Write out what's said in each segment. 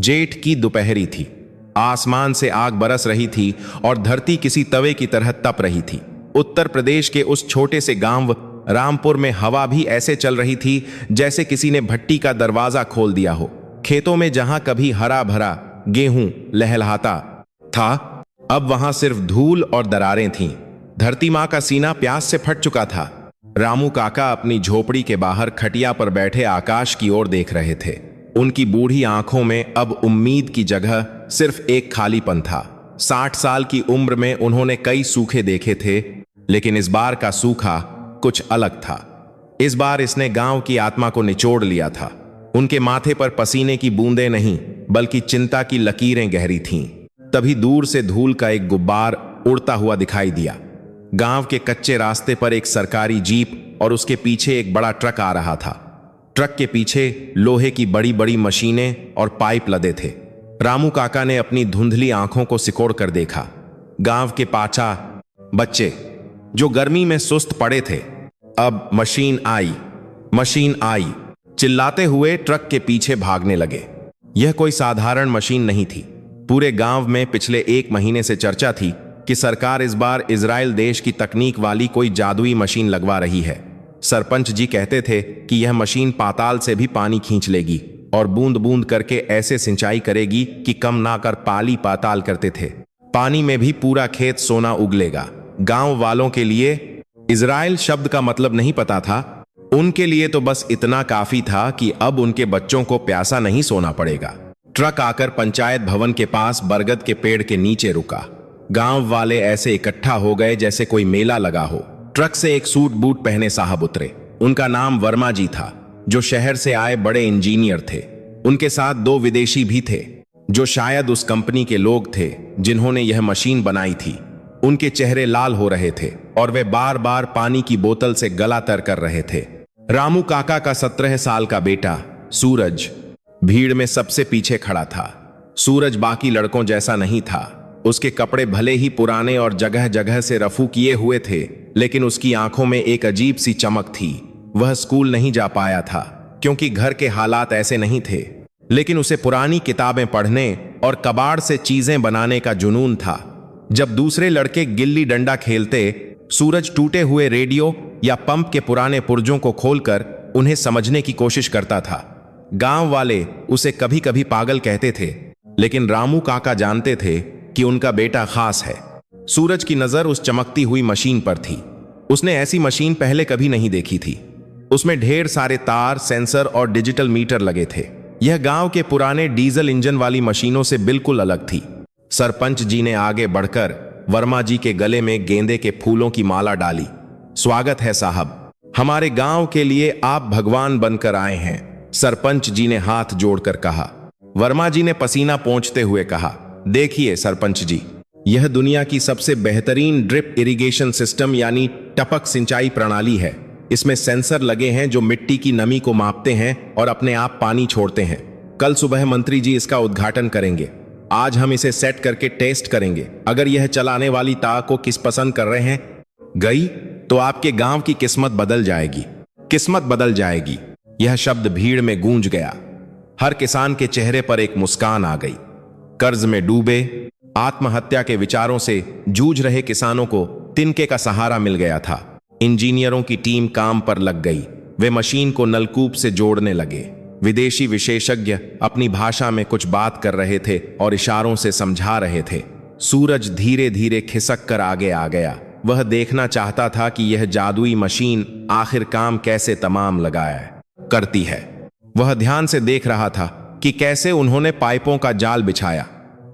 जेठ की दोपहरी थी। आसमान से आग बरस रही थी और धरती किसी तवे की तरह तप रही थी। उत्तर प्रदेश के उस छोटे से गांव रामपुर में हवा भी ऐसे चल रही थी जैसे किसी ने भट्टी का दरवाजा खोल दिया हो। खेतों में जहां कभी हरा भरा गेहूं लहलहाता था, अब वहां सिर्फ धूल और दरारें थीं। धरती मां का सीना प्यास से फट चुका था। रामू काका अपनी झोपड़ी के बाहर खटिया पर बैठे आकाश की ओर देख रहे थे। उनकी बूढ़ी आंखों में अब उम्मीद की जगह सिर्फ एक खालीपन था। 60 साल की उम्र में उन्होंने कई सूखे देखे थे, लेकिन इस बार का सूखा कुछ अलग था। इस बार इसने गांव की आत्मा को निचोड़ लिया था। उनके माथे पर पसीने की बूंदें नहीं, बल्कि चिंता की लकीरें गहरी थीं। तभी दूर से धूल का एक गुब्बार उड़ता हुआ दिखाई दिया। गांव के कच्चे रास्ते पर एक सरकारी जीप और उसके पीछे एक बड़ा ट्रक आ रहा था। ट्रक के पीछे लोहे की बड़ी बड़ी मशीनें और पाइप लदे थे। रामू काका ने अपनी धुंधली आंखों को सिकोड़ कर देखा। गांव के पाचा बच्चे जो गर्मी में सुस्त पड़े थे, अब मशीन आई चिल्लाते हुए ट्रक के पीछे भागने लगे। यह कोई साधारण मशीन नहीं थी। पूरे गांव में पिछले 1 महीने से चर्चा थी कि सरकार इस बार इजराइल देश की तकनीक वाली कोई जादुई मशीन लगवा रही है। सरपंच जी कहते थे कि यह मशीन पाताल से भी पानी खींच लेगी और बूंद बूंद करके ऐसे सिंचाई करेगी कि कम ना कर पाली पाताल करते थे। पानी में भी पूरा खेत सोना उगलेगा। गांव वालों के लिए इजराइल शब्द का मतलब नहीं पता था। उनके लिए तो बस इतना काफी था कि अब उनके बच्चों को प्यासा नहीं सोना पड़ेगा। ट्रक आकर पंचायत भवन के पास बरगद के पेड़ के नीचे रुका। गांव वाले ऐसे इकट्ठा हो गए जैसे कोई मेला लगा हो। ट्रक से एक सूट बूट पहने साहब उतरे। उनका नाम वर्मा जी था, जो शहर से आए बड़े इंजीनियर थे। उनके साथ 2 विदेशी भी थे, जो शायद उस कंपनी के लोग थे जिन्होंने यह मशीन बनाई थी। उनके चेहरे लाल हो रहे थे और वे बार बार पानी की बोतल से गला तर कर रहे थे। रामू काका का 17 साल का बेटा सूरज भीड़ में सबसे पीछे खड़ा था। सूरज बाकी लड़कों जैसा नहीं था। उसके कपड़े भले ही पुराने और जगह जगह से रफू किए हुए थे, लेकिन उसकी आंखों में एक अजीब सी चमक थी। वह स्कूल नहीं जा पाया था क्योंकि घर के हालात ऐसे नहीं थे, लेकिन उसे पुरानी किताबें पढ़ने और कबाड़ से चीजें बनाने का जुनून था। जब दूसरे लड़के गिल्ली डंडा खेलते, सूरज टूटे हुए रेडियो या पंप के पुराने पुर्जों को खोलकर उन्हें समझने की कोशिश करता था। गांव वाले उसे कभी कभी पागल कहते थे, लेकिन रामू काका जानते थे कि उनका बेटा खास है। सूरज की नजर उस चमकती हुई मशीन पर थी। उसने ऐसी मशीन पहले कभी नहीं देखी थी। उसमें ढेर सारे तार, सेंसर और डिजिटल मीटर लगे थे। यह गांव के पुराने डीजल इंजन वाली मशीनों से बिल्कुल अलग थी। सरपंच जी ने आगे बढ़कर वर्मा जी के गले में गेंदे के फूलों की माला डाली। स्वागत है साहब, हमारे गांव के लिए आप भगवान बनकर आए हैं, सरपंच जी ने हाथ जोड़कर कहा। वर्मा जी ने पसीना पोंछते हुए कहा, देखिए सरपंच जी, यह दुनिया की सबसे बेहतरीन ड्रिप इरिगेशन सिस्टम यानी टपक सिंचाई प्रणाली है। इसमें सेंसर लगे हैं जो मिट्टी की नमी को मापते हैं और अपने आप पानी छोड़ते हैं। कल सुबह मंत्री जी इसका उद्घाटन करेंगे। आज हम इसे सेट करके टेस्ट करेंगे। अगर यह चलाने वाली तार को किस पसंद कर रहे हैं गई, तो आपके गांव की किस्मत बदल जाएगी। किस्मत बदल जाएगी, यह शब्द भीड़ में गूंज गया। हर किसान के चेहरे पर एक मुस्कान आ गई। कर्ज में डूबे, आत्महत्या के विचारों से जूझ रहे किसानों को तिनके का सहारा मिल गया था। इंजीनियरों की टीम काम पर लग गई। वे मशीन को नलकूप से जोड़ने लगे। विदेशी विशेषज्ञ अपनी भाषा में कुछ बात कर रहे थे और इशारों से समझा रहे थे। सूरज धीरे धीरे खिसक कर आगे आ गया। वह देखना चाहता था कि यह जादुई मशीन आखिर काम कैसे तमाम करती है। वह ध्यान से देख रहा था कि कैसे उन्होंने पाइपों का जाल बिछाया,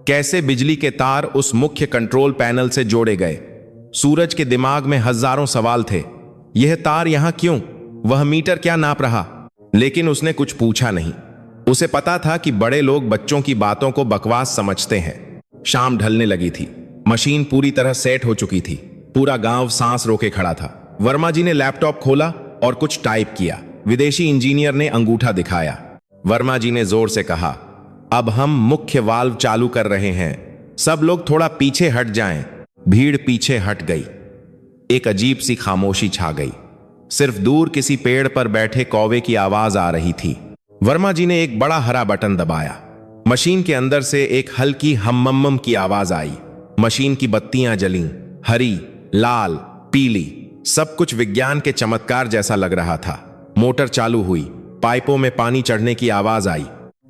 कैसे बिजली के तार उस मुख्य कंट्रोल पैनल से जोड़े गए। सूरज के दिमाग में हजारों सवाल थे। यह तार यहां क्यों? वह मीटर क्या नाप रहा? लेकिन उसने कुछ पूछा नहीं। उसे पता था कि बड़े लोग बच्चों की बातों को बकवास समझते हैं। शाम ढलने लगी थी। मशीन पूरी तरह सेट हो चुकी थी। पूरा गांव सांस रोके खड़ा था। वर्मा जी ने लैपटॉप खोला और कुछ टाइप किया। विदेशी इंजीनियर ने अंगूठा दिखाया। वर्मा जी ने जोर से कहा, अब हम मुख्य वाल्व चालू कर रहे हैं। सब लोग थोड़ा पीछे हट जाएं। भीड़ पीछे हट गई। एक अजीब सी खामोशी छा गई। सिर्फ दूर किसी पेड़ पर बैठे कौवे की आवाज आ रही थी। वर्मा जी ने एक बड़ा हरा बटन दबाया। मशीन के अंदर से एक हल्की हम्मम की आवाज आई। मशीन की बत्तियां जलीं, हरी, लाल, पीली, सब कुछ विज्ञान के चमत्कार जैसा लग रहा था। मोटर चालू हुई, पाइपों में पानी चढ़ने की आवाज आई।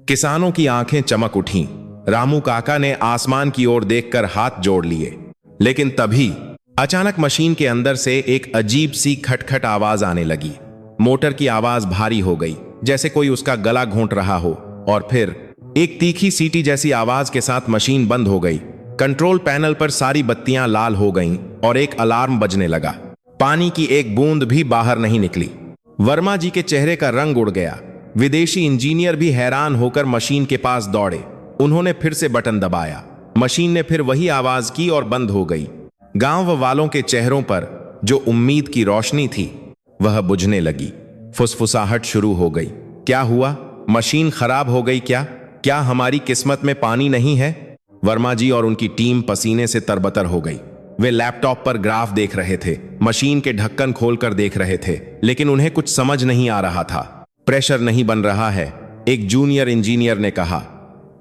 किसानों की आंखें चमक उठीं। रामू काका ने आसमान की ओर देखकर हाथ जोड़ लिए। लेकिन तभी अचानक मशीन के अंदर से एक अजीब सी खटखट आवाज आने लगी। मोटर की आवाज भारी हो गई, जैसे कोई उसका गला घोंट रहा हो, और फिर एक तीखी सीटी जैसी आवाज के साथ मशीन बंद हो गई। कंट्रोल पैनल पर सारी बत्तियां लाल हो गईं और एक अलार्म बजने लगा। पानी की एक बूंद भी बाहर नहीं निकली। वर्मा जी के चेहरे का रंग उड़ गया। विदेशी इंजीनियर भी हैरान होकर मशीन के पास दौड़े। उन्होंने फिर से बटन दबाया। मशीन ने फिर वही आवाज की और बंद हो गई। गांव वालों के चेहरों पर जो उम्मीद की रोशनी थी वह बुझने लगी। फुसफुसाहट शुरू हो गई। क्या हुआ? मशीन खराब हो गई क्या? क्या हमारी किस्मत में पानी नहीं है? वर्मा जी और उनकी टीम पसीने से तरबतर हो गई। वे लैपटॉप पर ग्राफ देख रहे थे, मशीन के ढक्कन खोलकर देख रहे थे, लेकिन उन्हें कुछ समझ नहीं आ रहा था। प्रेशर नहीं बन रहा है, एक जूनियर इंजीनियर ने कहा।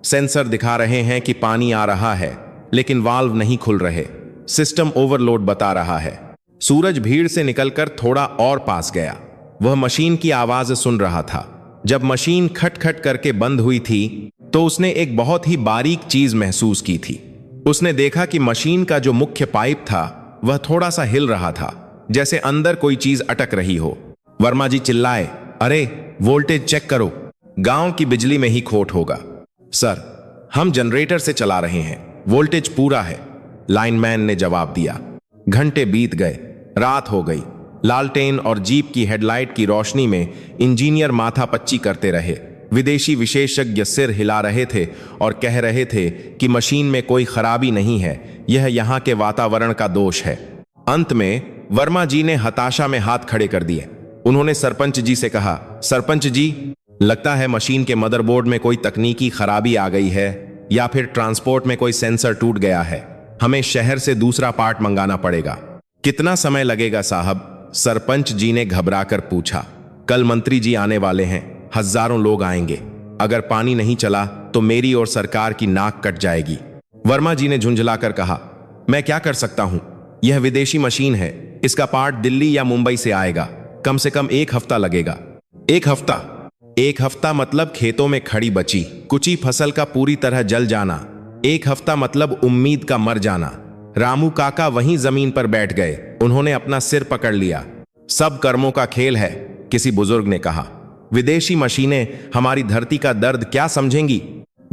सेंसर दिखा रहे हैं कि पानी आ रहा है, लेकिन वाल्व नहीं खुल रहे। सिस्टम ओवरलोड बता रहा है। सूरज भीड़ से निकलकर थोड़ा और पास गया। वह मशीन की आवाज सुन रहा था। जब मशीन खटखट करके बंद हुई थी तो उसने एक बहुत ही बारीक चीज महसूस की थी। उसने देखा कि मशीन का जो मुख्य पाइप था वह थोड़ा सा हिल रहा था, जैसे अंदर कोई चीज अटक रही हो। वर्मा जी चिल्लाए, अरे वोल्टेज चेक करो, गांव की बिजली में ही खोट होगा। सर, हम जनरेटर से चला रहे हैं, वोल्टेज पूरा है, लाइनमैन ने जवाब दिया। घंटे बीत गए, रात हो गई। लालटेन और जीप की हेडलाइट की रोशनी में इंजीनियर माथा पच्ची करते रहे। विदेशी विशेषज्ञ सिर हिला रहे थे और कह रहे थे कि मशीन में कोई खराबी नहीं है, यह यहाँ के वातावरण का दोष है। अंत में वर्मा जी ने हताशा में हाथ खड़े कर दिए। उन्होंने सरपंच जी से कहा, सरपंच जी, लगता है मशीन के मदरबोर्ड में कोई तकनीकी खराबी आ गई है या फिर ट्रांसपोर्ट में कोई सेंसर टूट गया है। हमें शहर से दूसरा पार्ट मंगाना पड़ेगा। कितना समय लगेगा साहब? सरपंच जी ने घबराकर पूछा। कल मंत्री जी आने वाले हैं, हजारों लोग आएंगे। अगर पानी नहीं चला तो मेरी और सरकार की नाक कट जाएगी। वर्मा जी ने झुंझलाकर कहा, मैं क्या कर सकता हूं? यह विदेशी मशीन है, इसका पार्ट दिल्ली या मुंबई से आएगा। कम से कम 1 हफ्ता लगेगा। 1 हफ्ता? 1 हफ्ता मतलब खेतों में खड़ी बची कुची फसल का पूरी तरह जल जाना। 1 हफ्ता मतलब उम्मीद का मर जाना। रामू काका वहीं जमीन पर बैठ गए। उन्होंने अपना सिर पकड़ लिया। सब कर्मों का खेल है, किसी बुजुर्ग ने कहा। विदेशी मशीनें हमारी धरती का दर्द क्या समझेंगी?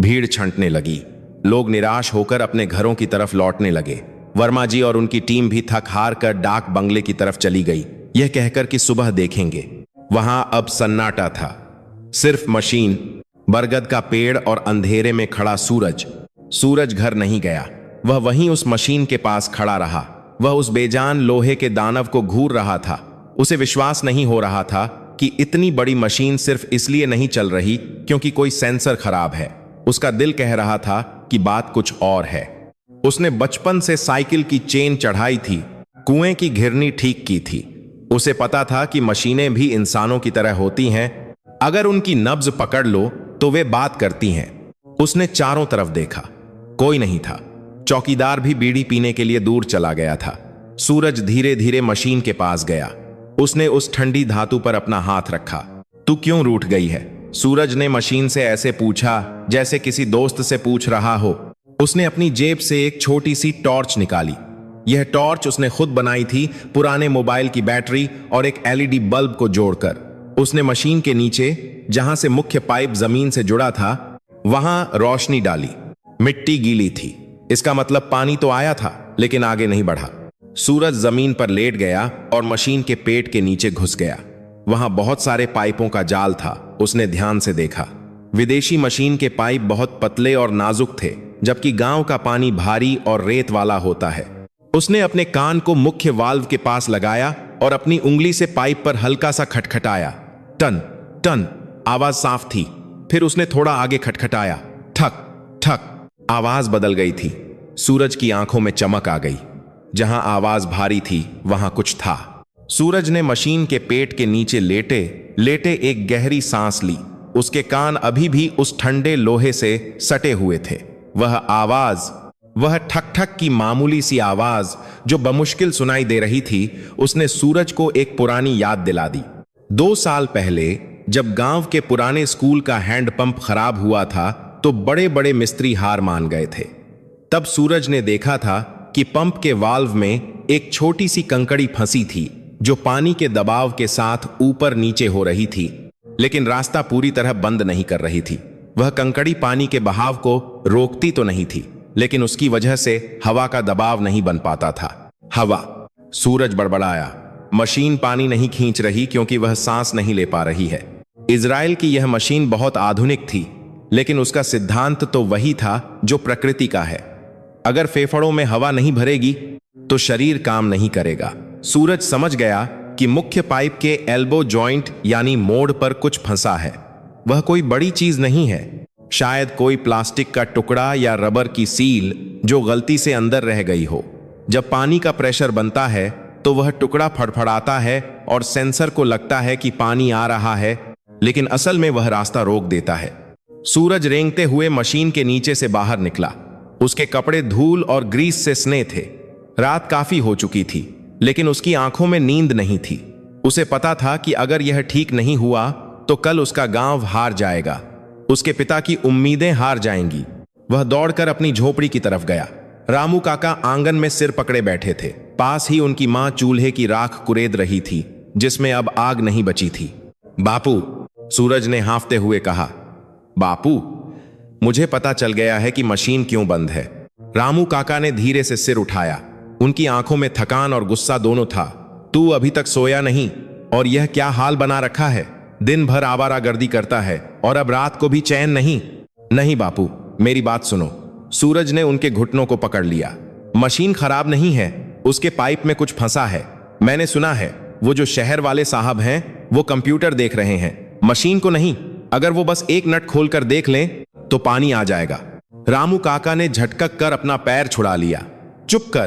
भीड़ छंटने लगी। लोग निराश होकर अपने घरों की तरफ लौटने लगे। वर्मा जी और उनकी टीम भी थक हार कर डाक बंगले की तरफ चली गई, यह कहकर कि सुबह देखेंगे। वहां अब सन्नाटा था, सिर्फ मशीन, बरगद का पेड़ और अंधेरे में खड़ा सूरज। सूरज घर नहीं गया, वह वहीं उस मशीन के पास खड़ा रहा। वह उस बेजान लोहे के दानव को घूर रहा था। उसे विश्वास नहीं हो रहा था कि इतनी बड़ी मशीन सिर्फ इसलिए नहीं चल रही क्योंकि कोई सेंसर खराब है। उसका दिल कह रहा था कि बात कुछ और है। उसने बचपन से साइकिल की चेन चढ़ाई थी, कुएं की घिरनी ठीक की थी। उसे पता था कि मशीनें भी इंसानों की तरह होती हैं, अगर उनकी नब्ज पकड़ लो तो वे बात करती हैं। उसने चारों तरफ देखा, कोई नहीं था। चौकीदार भी बीड़ी पीने के लिए दूर चला गया था। सूरज धीरे धीरे मशीन के पास गया। उसने उस ठंडी धातु पर अपना हाथ रखा। तू क्यों रूठ गई है? सूरज ने मशीन से ऐसे पूछा जैसे किसी दोस्त से पूछ रहा हो। उसने अपनी जेब से एक छोटी सी टॉर्च निकाली। यह टॉर्च उसने खुद बनाई थी, पुराने मोबाइल की बैटरी और एक एलईडी बल्ब को जोड़कर। उसने मशीन के नीचे, जहां से मुख्य पाइप जमीन से जुड़ा था, वहां रोशनी डाली। मिट्टी गीली थी, इसका मतलब पानी तो आया था लेकिन आगे नहीं बढ़ा। सूरज जमीन पर लेट गया और मशीन के पेट के नीचे घुस गया। वहां बहुत सारे पाइपों का जाल था। उसने ध्यान से देखा। विदेशी मशीन के पाइप बहुत पतले और नाजुक थे, जबकि गांव का पानी भारी और रेत वाला होता है। उसने अपने कान को मुख्य वाल्व के पास लगाया और अपनी उंगली से पाइप पर हल्का सा खटखटाया। टन टन आवाज साफ थी। फिर उसने थोड़ा आगे खटखटाया। ठक ठक आवाज बदल गई थी। सूरज की आंखों में चमक आ गई। जहां आवाज भारी थी वहां कुछ था। सूरज ने मशीन के पेट के नीचे लेटे लेटे एक गहरी सांस ली। उसके कान अभी भी उस ठंडे लोहे से सटे हुए थे। वह आवाज, वह ठक ठक की मामूली सी आवाज जो बमुश्किल सुनाई दे रही थी, उसने सूरज को एक पुरानी याद दिला दी। 2 साल पहले जब गांव के पुराने स्कूल का हैंडपंप खराब हुआ था तो बड़े बड़े मिस्त्री हार मान गए थे। तब सूरज ने देखा था कि पंप के वाल्व में एक छोटी सी कंकड़ी फंसी थी जो पानी के दबाव के साथ ऊपर नीचे हो रही थी, लेकिन रास्ता पूरी तरह बंद नहीं कर रही थी। वह कंकड़ी पानी के बहाव को रोकती तो नहीं थी, लेकिन उसकी वजह से हवा का दबाव नहीं बन पाता था। हवा, सूरज बड़बड़ाया। मशीन पानी नहीं खींच रही क्योंकि वह सांस नहीं ले पा रही है। इजराइल की यह मशीन बहुत आधुनिक थी, लेकिन उसका सिद्धांत तो वही था जो प्रकृति का है। अगर फेफड़ों में हवा नहीं भरेगी तो शरीर काम नहीं करेगा। सूरज समझ गया कि मुख्य पाइप के एल्बो जॉइंट यानी मोड़ पर कुछ फंसा है। वह कोई बड़ी चीज नहीं है, शायद कोई प्लास्टिक का टुकड़ा या रबर की सील जो गलती से अंदर रह गई हो। जब पानी का प्रेशर बनता है तो वह टुकड़ा फड़फड़ाता है और सेंसर को लगता है कि पानी आ रहा है, लेकिन असल में वह रास्ता रोक देता है। सूरज रेंगते हुए मशीन के नीचे से बाहर निकला। उसके कपड़े धूल और ग्रीस से सने थे। रात काफी हो चुकी थी, लेकिन उसकी आंखों में नींद नहीं थी। उसे पता था कि अगर यह ठीक नहीं हुआ तो कल उसका गांव हार जाएगा, उसके पिता की उम्मीदें हार जाएंगी। वह दौड़कर अपनी झोपड़ी की तरफ गया। रामू काका आंगन में सिर पकड़े बैठे थे। पास ही उनकी मां चूल्हे की राख कुरेद रही थी, जिसमें अब आग नहीं बची थी। बापू, सूरज ने हांफते हुए कहा। बापू, मुझे पता चल गया है कि मशीन क्यों बंद है। रामू काका ने धीरे से सिर उठाया। उनकी आंखों में थकान और गुस्सा दोनों था। तू अभी तक सोया नहीं और यह क्या हाल बना रखा है? दिन भर आवारागर्दी करता है और अब रात को भी चैन नहीं। नहीं बापू, मेरी बात सुनो। सूरज ने उनके घुटनों को पकड़ लिया। मशीन खराब नहीं है, उसके पाइप में कुछ फंसा है। मैंने सुना है वो जो शहर वाले साहब हैं वो कंप्यूटर देख रहे हैं, मशीन को नहीं। अगर वो बस एक नट खोलकर देख लें तो पानी आ जाएगा। रामू काका ने झटक कर अपना पैर छुड़ा लिया। चुप कर,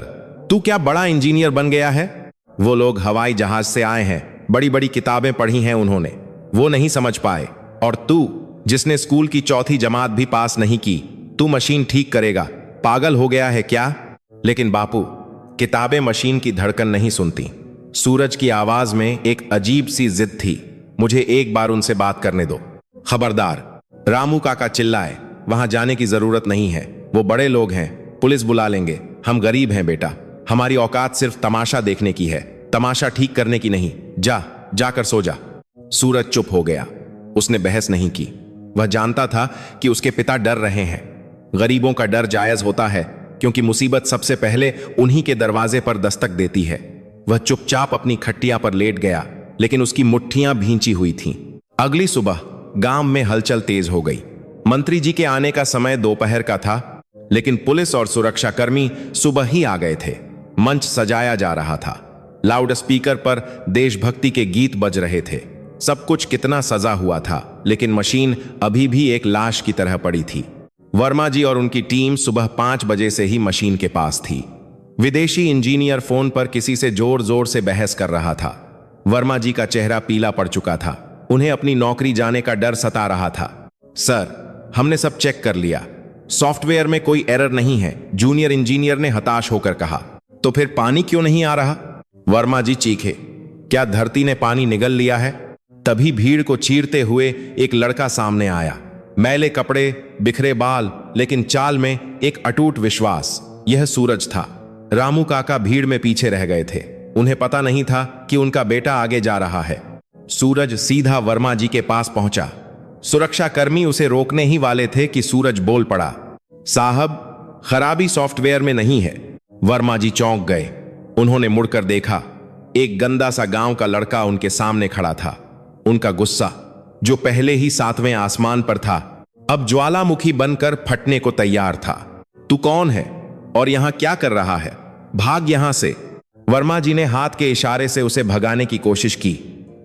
तू क्या बड़ा इंजीनियर बन गया है? वो लोग हवाई जहाज से आए हैं, बड़ी बड़ी किताबें पढ़ी हैं उन्होंने, वो नहीं समझ पाए। और तू, जिसने स्कूल की 4वीं जमात भी पास नहीं की, तू मशीन ठीक करेगा? पागल हो गया है क्या? लेकिन बापू, किताबें मशीन की धड़कन नहीं सुनती। सूरज की आवाज में एक अजीब सी जिद थी। मुझे एक बार उनसे बात करने दो। खबरदार, रामू काका चिल्लाए। वहां जाने की जरूरत नहीं है, वो बड़े लोग हैं, पुलिस बुला लेंगे। हम गरीब हैं बेटा, हमारी औकात सिर्फ तमाशा देखने की है, तमाशा ठीक करने की नहीं। जाकर सो जा। सूरज चुप हो गया। उसने बहस नहीं की। वह जानता था कि उसके पिता डर रहे हैं। गरीबों का डर जायज होता है, क्योंकि मुसीबत सबसे पहले उन्हीं के दरवाजे पर दस्तक देती है। वह चुपचाप अपनी खटिया पर लेट गया, लेकिन उसकी मुट्ठियां भींची हुई थीं। अगली सुबह गांव में हलचल तेज हो गई। मंत्री जी के आने का समय दोपहर का था, लेकिन पुलिस और सुरक्षाकर्मी सुबह ही आ गए थे। मंच सजाया जा रहा था। लाउड स्पीकर पर देशभक्ति के गीत बज रहे थे। सब कुछ कितना सजा हुआ था, लेकिन मशीन अभी भी एक लाश की तरह पड़ी थी। वर्मा जी और उनकी टीम सुबह 5 बजे से ही मशीन के पास थी। विदेशी इंजीनियर फोन पर किसी से जोर जोर से बहस कर रहा था। वर्मा जी का चेहरा पीला पड़ चुका था। उन्हें अपनी नौकरी जाने का डर सता रहा था। सर, हमने सब चेक कर लिया, सॉफ्टवेयर में कोई एरर नहीं है, जूनियर इंजीनियर ने हताश होकर कहा। तो फिर पानी क्यों नहीं आ रहा? वर्मा जी चीखे। क्या धरती ने पानी निगल लिया है? तभी भीड़ को चीरते हुए एक लड़का सामने आया। मैले कपड़े, बिखरे बाल, लेकिन चाल में एक अटूट विश्वास। यह सूरज था। रामू काका भीड़ में पीछे रह गए थे। उन्हें पता नहीं था कि उनका बेटा आगे जा रहा है। सूरज सीधा वर्मा जी के पास पहुंचा। सुरक्षाकर्मी उसे रोकने ही वाले थे कि सूरज बोल पड़ा, साहब, खराबी सॉफ्टवेयर में नहीं है। वर्मा जी चौंक गए। उन्होंने मुड़कर देखा। एक गंदा सा गांव का लड़का उनके सामने खड़ा था। उनका गुस्सा, जो पहले ही 7वें आसमान पर था, अब ज्वालामुखी बनकर फटने को तैयार था। तू कौन है और यहां क्या कर रहा है? भाग यहां से। वर्मा जी ने हाथ के इशारे से उसे भगाने की कोशिश की,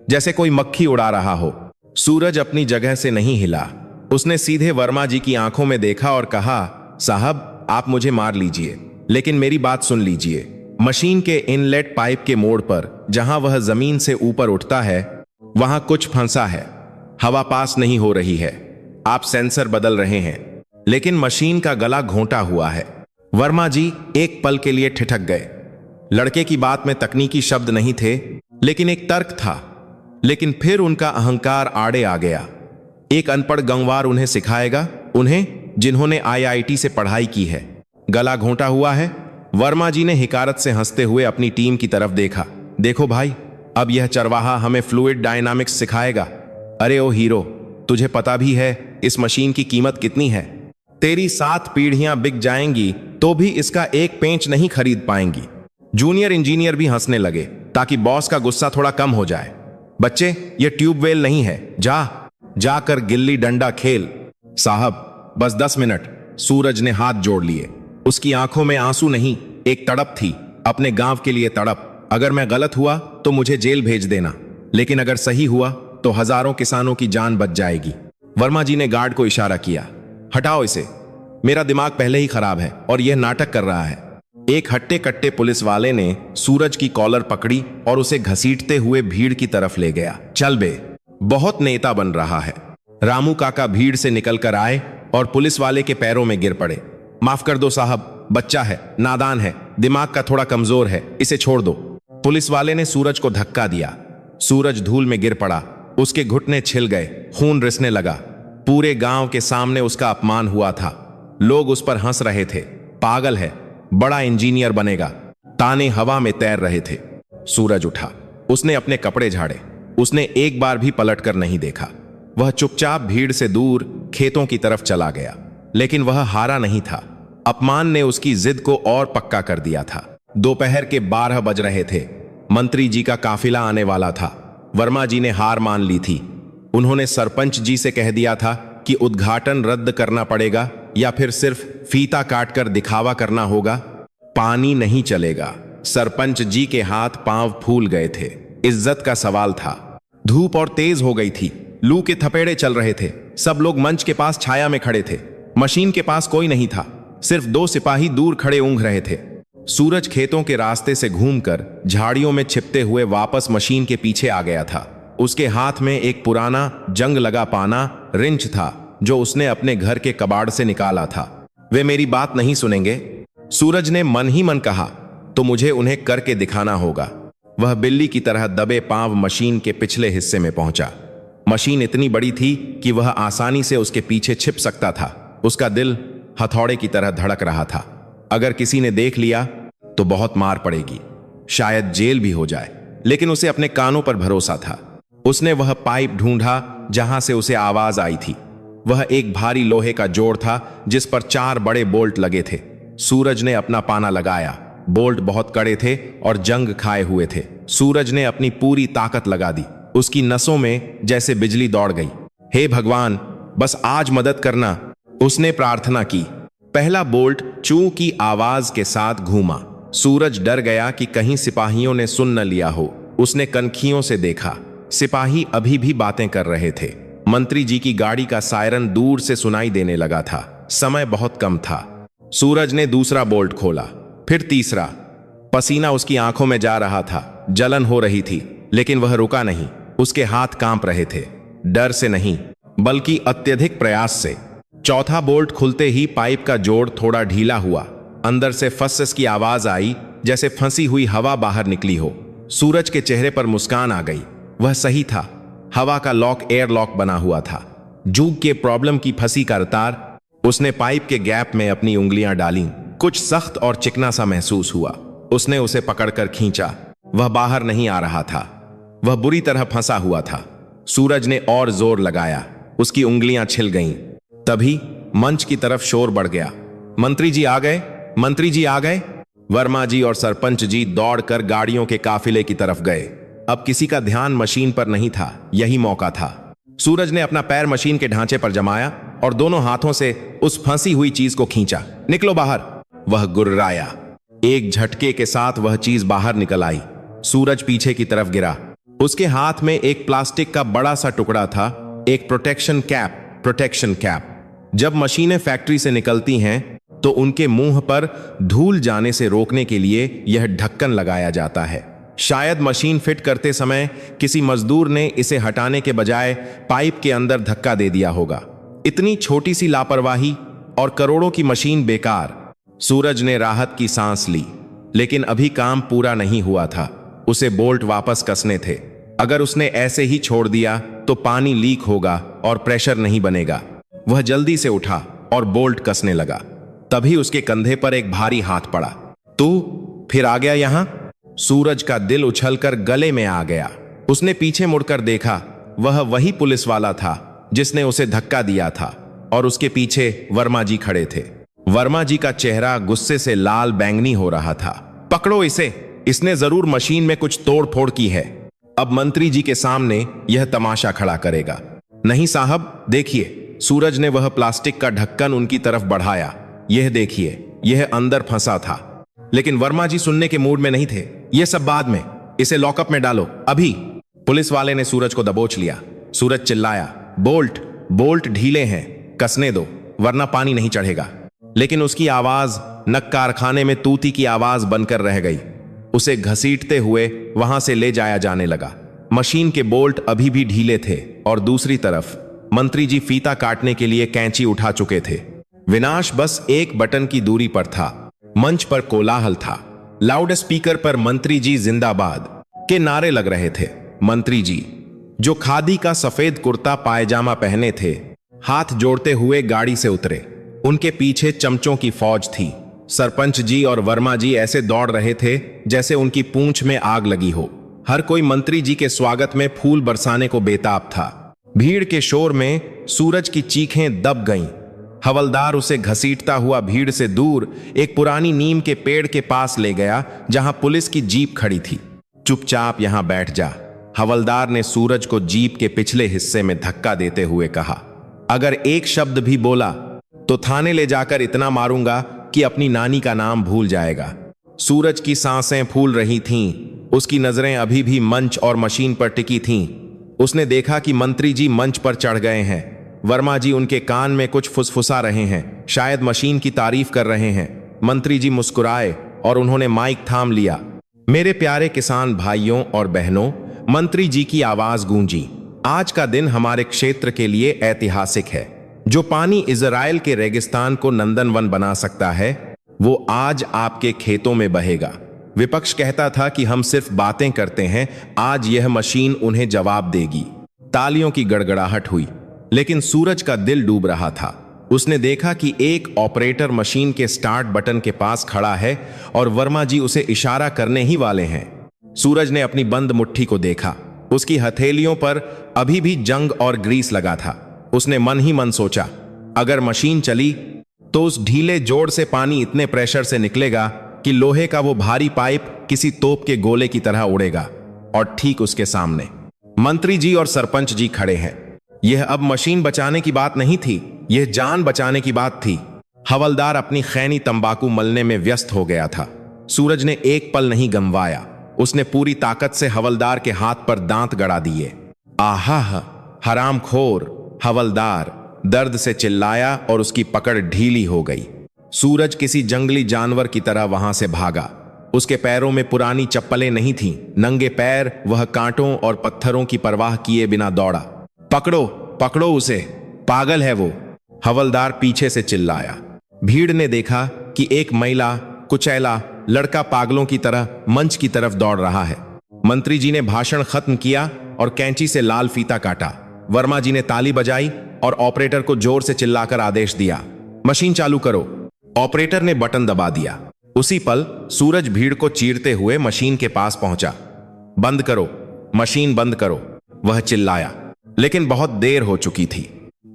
जैसे कोई मक्खी उड़ा रहा हो। सूरज अपनी जगह से नहीं हिला। उसने सीधे वर्मा जी की आंखों में देखा और कहा, साहब, आप मुझे मार लीजिए, लेकिन मेरी बात सुन लीजिए। मशीन के इनलेट पाइप के मोड़ पर, जहां वह जमीन से ऊपर उठता है, वहां कुछ फंसा है। हवा पास नहीं हो रही है। आप सेंसर बदल रहे हैं। लेकिन मशीन का गला घोंटा हुआ है। वर्मा जी एक पल के लिए ठिठक गए। लड़के की बात में तकनीकी शब्द नहीं थे, लेकिन एक तर्क था। लेकिन फिर उनका अहंकार आड़े आ गया। एक अनपढ़ गंवार उन्हें सिखाएगा, उन्हें जिन्होंने आईआईटी से पढ़ाई की है। गला घोंटा हुआ है। वर्मा जी ने हिकारत से हंसते हुए अपनी टीम की तरफ देखा। देखो भाई, अब यह चरवाहा हमें फ्लूइड डायनामिक्स सिखाएगा। अरे ओ हीरो, तुझे पता भी है इस मशीन की कीमत कितनी है? तेरी 7 पीढ़ियां बिक जाएंगी तो भी इसका एक पेंच नहीं खरीद पाएंगी। जूनियर इंजीनियर भी हंसने लगे ताकि बॉस का गुस्सा थोड़ा कम हो जाए। बच्चे, ये ट्यूबवेल नहीं है, जाकर गिल्ली डंडा खेल। साहब, बस 10 मिनट। सूरज ने हाथ जोड़ लिए। उसकी आंखों में आंसू नहीं, एक तड़प थी, अपने गांव के लिए तड़प। अगर मैं गलत हुआ तो मुझे जेल भेज देना, लेकिन अगर सही हुआ तो हजारों किसानों की जान बच जाएगी। वर्मा जी ने गार्ड को इशारा किया। हटाओ इसे, मेरा दिमाग पहले ही खराब है और यह नाटक कर रहा है। एक हट्टे कट्टे पुलिस वाले ने सूरज की कॉलर पकड़ी और उसे घसीटते हुए भीड़ की तरफ ले गया। चल बे, बहुत नेता बन रहा है। रामू काका भीड़ से निकलकर आए और पुलिस वाले के पैरों में गिर पड़े। माफ कर दो साहब, बच्चा है, नादान है, दिमाग का थोड़ा कमजोर है, इसे छोड़ दो। पुलिस वाले ने सूरज को धक्का दिया। सूरज धूल में गिर पड़ा। उसके घुटने छिल गए, खून रिसने लगा। पूरे गांव के सामने उसका अपमान हुआ था। लोग उस पर हंस रहे थे। पागल है, बड़ा इंजीनियर बनेगा। ताने हवा में तैर रहे थे। सूरज उठा। उसने अपने कपड़े झाड़े। उसने एक बार भी पलटकर नहीं देखा। वह चुपचाप भीड़ से दूर खेतों की तरफ चला गया। लेकिन वह हारा नहीं था। अपमान ने उसकी जिद को और पक्का कर दिया था। दोपहर के 12 बज रहे थे। मंत्री जी का काफिला आने वाला था। वर्मा जी ने हार मान ली थी। उन्होंने सरपंच जी से कह दिया था कि उद्घाटन रद्द करना पड़ेगा या फिर सिर्फ फीता काटकर दिखावा करना होगा। पानी नहीं चलेगा। सरपंच जी के हाथ पांव फूल गए थे। इज्जत का सवाल था। धूप और तेज हो गई थी। लू के थपेड़े चल रहे थे। सब लोग मंच के पास छाया में खड़े थे। मशीन के पास कोई नहीं था। सिर्फ 2 सिपाही दूर खड़े ऊँघ रहे थे। सूरज खेतों के रास्ते से घूमकर झाड़ियों में छिपते हुए वापस मशीन के पीछे आ गया था। उसके हाथ में एक पुराना जंग लगा पाना रिंच था जो उसने अपने घर के कबाड़ से निकाला था। वे मेरी बात नहीं सुनेंगे, सूरज ने मन ही मन कहा, तो मुझे उन्हें करके दिखाना होगा। वह बिल्ली की तरह दबे पांव मशीन के पिछले हिस्से में पहुंचा। मशीन इतनी बड़ी थी कि वह आसानी से उसके पीछे छिप सकता था। उसका दिल हथौड़े की तरह धड़क रहा था। अगर किसी ने देख लिया तो बहुत मार पड़ेगी, शायद जेल भी हो जाए। लेकिन उसे अपने कानों पर भरोसा था। उसने वह पाइप ढूंढा जहां से उसे आवाज आई थी। वह एक भारी लोहे का जोड़ था जिस पर 4 बड़े बोल्ट लगे थे। सूरज ने अपना पाना लगाया। बोल्ट बहुत कड़े थे और जंग खाए हुए थे। सूरज ने अपनी पूरी ताकत लगा दी। उसकी नसों में जैसे बिजली दौड़ गई। हे भगवान, बस आज मदद करना, उसने प्रार्थना की। पहला बोल्ट चू की आवाज के साथ घूमा। सूरज डर गया कि कहीं सिपाहियों ने सुन न लिया हो। उसने कनखियों से देखा। सिपाही अभी भी बातें कर रहे थे। मंत्री जी की गाड़ी का सायरन दूर से सुनाई देने लगा था। समय बहुत कम था। सूरज ने दूसरा बोल्ट खोला, फिर तीसरा। पसीना उसकी आंखों में जा रहा था। जलन हो रही थी, लेकिन वह रुका नहीं। उसके हाथ कांप रहे थे, डर से नहीं बल्कि अत्यधिक प्रयास से। चौथा बोल्ट खुलते ही पाइप का जोड़ थोड़ा ढीला हुआ। अंदर से फस्स की आवाज आई, जैसे फंसी हुई हवा बाहर निकली हो। सूरज के चेहरे पर मुस्कान आ गई। वह सही था। हवा का लॉक एयर लॉक बना हुआ था। जूग के प्रॉब्लम की फंसी का तार। उसने पाइप के गैप में अपनी उंगलियां डाली। कुछ सख्त और चिकना सा महसूस हुआ। उसने उसे पकड़कर खींचा। वह बाहर नहीं आ रहा था। वह बुरी तरह फंसा हुआ था। सूरज ने और जोर लगाया। उसकी उंगलियां छिल गईं। तभी मंच की तरफ शोर बढ़ गया। मंत्री जी आ गए, मंत्री जी आ गए। वर्मा जी और सरपंच जी दौड़कर गाड़ियों के काफिले की तरफ गए। अब किसी का ध्यान मशीन पर नहीं था। यही मौका था। सूरज ने अपना पैर मशीन के ढांचे पर जमाया और दोनों हाथों से उस फंसी हुई चीज को खींचा। निकलो बाहर, वह गुर्राया। एक झटके के साथ वह चीज बाहर निकल आई। सूरज पीछे की तरफ गिरा। उसके हाथ में एक प्लास्टिक का बड़ा सा टुकड़ा था, एक प्रोटेक्शन कैप। जब मशीनें फैक्ट्री से निकलती हैं तो उनके मुंह पर धूल जाने से रोकने के लिए यह ढक्कन लगाया जाता है। शायद मशीन फिट करते समय किसी मजदूर ने इसे हटाने के बजाय पाइप के अंदर धक्का दे दिया होगा। इतनी छोटी सी लापरवाही और करोड़ों की मशीन बेकार। सूरज ने राहत की सांस ली, लेकिन अभी काम पूरा नहीं हुआ था। उसे बोल्ट वापस कसने थे। अगर उसने ऐसे ही छोड़ दिया तो पानी लीक होगा और प्रेशर नहीं बनेगा। वह जल्दी से उठा और बोल्ट कसने लगा। तभी उसके कंधे पर एक भारी हाथ पड़ा। तू फिर आ गया यहां? सूरज का दिल उछलकर गले में आ गया। उसने पीछे मुड़कर देखा। वह वही पुलिस वाला था जिसने उसे धक्का दिया था और उसके पीछे वर्मा जी खड़े थे। वर्मा जी का चेहरा गुस्से से लाल बैंगनी हो रहा था। पकड़ो इसे, इसने जरूर मशीन में कुछ तोड़ फोड़ की है। अब मंत्री जी के सामने यह तमाशा खड़ा करेगा। नहीं साहब, देखिए। सूरज ने वह प्लास्टिक का ढक्कन उनकी तरफ बढ़ाया। यह देखिए, यह अंदर फंसा था। लेकिन वर्मा जी सुनने के मूड में नहीं थे। यह सब बाद में, इसे लॉकअप में डालो अभी। पुलिस वाले ने सूरज को दबोच लिया। सूरज चिल्लाया, बोल्ट बोल्ट ढीले हैं, कसने दो वरना पानी नहीं चढ़ेगा। लेकिन उसकी आवाज न कारखाने में तूती की आवाज बनकर रह गई। उसे घसीटते हुए वहां से ले जाया जाने लगा। मशीन के बोल्ट अभी भी ढीले थे और दूसरी तरफ मंत्री जी फीता काटने के लिए कैंची उठा चुके थे। विनाश बस एक बटन की दूरी पर था। मंच पर कोलाहल था। लाउड स्पीकर पर मंत्री जी जिंदाबाद के नारे लग रहे थे। मंत्री जी, जो खादी का सफेद कुर्ता पायजामा पहने थे, हाथ जोड़ते हुए गाड़ी से उतरे। उनके पीछे चमचों की फौज थी। सरपंच जी और वर्मा जी ऐसे दौड़ रहे थे जैसे उनकी पूंछ में आग लगी हो। हर कोई मंत्री जी के स्वागत में फूल बरसाने को बेताब था। भीड़ के शोर में सूरज की चीखें दब गईं। हवलदार उसे घसीटता हुआ भीड़ से दूर एक पुरानी नीम के पेड़ के पास ले गया जहां पुलिस की जीप खड़ी थी। चुपचाप यहां बैठ जा, हवलदार ने सूरज को जीप के पिछले हिस्से में धक्का देते हुए कहा। अगर एक शब्द भी बोला तो थाने ले जाकर इतना मारूंगा कि अपनी नानी का नाम भूल जाएगा। सूरज की सांसें फूल रही थीं। उसकी नजरें अभी भी मंच और मशीन पर टिकी थीं। उसने देखा कि मंत्री जी मंच पर चढ़ गए हैं। वर्मा जी उनके कान में कुछ फुसफुसा रहे हैं, शायद मशीन की तारीफ कर रहे हैं। मंत्री जी मुस्कुराए और उन्होंने माइक थाम लिया। मेरे प्यारे किसान भाइयों और बहनों, मंत्री जी की आवाज गूंजी। आज का दिन हमारे क्षेत्र के लिए ऐतिहासिक है। जो पानी इजराइल के रेगिस्तान को नंदनवन बना सकता है, वो आज आपके खेतों में बहेगा। विपक्ष कहता था कि हम सिर्फ बातें करते हैं। आज यह मशीन उन्हें जवाब देगी। तालियों की गड़गड़ाहट हुई, लेकिन सूरज का दिल डूब रहा था। उसने देखा कि एक ऑपरेटर मशीन के स्टार्ट बटन के पास खड़ा है और वर्मा जी उसे इशारा करने ही वाले हैं। सूरज ने अपनी बंद मुट्ठी को देखा। उसकी हथेलियों पर अभी भी जंग और ग्रीस लगा था। उसने मन ही मन सोचा, अगर मशीन चली तो उस ढीले जोड़ से पानी इतने प्रेशर से निकलेगा कि लोहे का वो भारी पाइप किसी तोप के गोले की तरह उड़ेगा। और ठीक उसके सामने मंत्री जी और सरपंच जी खड़े हैं। यह अब मशीन बचाने की बात नहीं थी, यह जान बचाने की बात थी। हवलदार अपनी खैनी तंबाकू मलने में व्यस्त हो गया था। सूरज ने एक पल नहीं गंवाया। उसने पूरी ताकत से हवलदार के हाथ पर दांत गड़ा दिए। आहा, हरामखोर! हवलदार दर्द से चिल्लाया और उसकी पकड़ ढीली हो गई। सूरज किसी जंगली जानवर की तरह वहां से भागा। उसके पैरों में पुरानी चप्पलें नहीं थीं। नंगे पैर वह कांटों और पत्थरों की परवाह किए बिना दौड़ा। पकड़ो, पकड़ो उसे, पागल है वो! हवलदार पीछे से चिल्लाया। भीड़ ने देखा कि एक मैला कुचैला लड़का पागलों की तरह मंच की तरफ दौड़ रहा है। मंत्री जी ने भाषण खत्म किया और कैंची से लाल फीता काटा। वर्मा जी ने ताली बजाई और ऑपरेटर को जोर से चिल्लाकर आदेश दिया, मशीन चालू करो। ऑपरेटर ने बटन दबा दिया। उसी पल सूरज भीड़ को चीरते हुए मशीन के पास पहुंचा। बंद करो, मशीन बंद करो, वह चिल्लाया। लेकिन बहुत देर हो चुकी थी।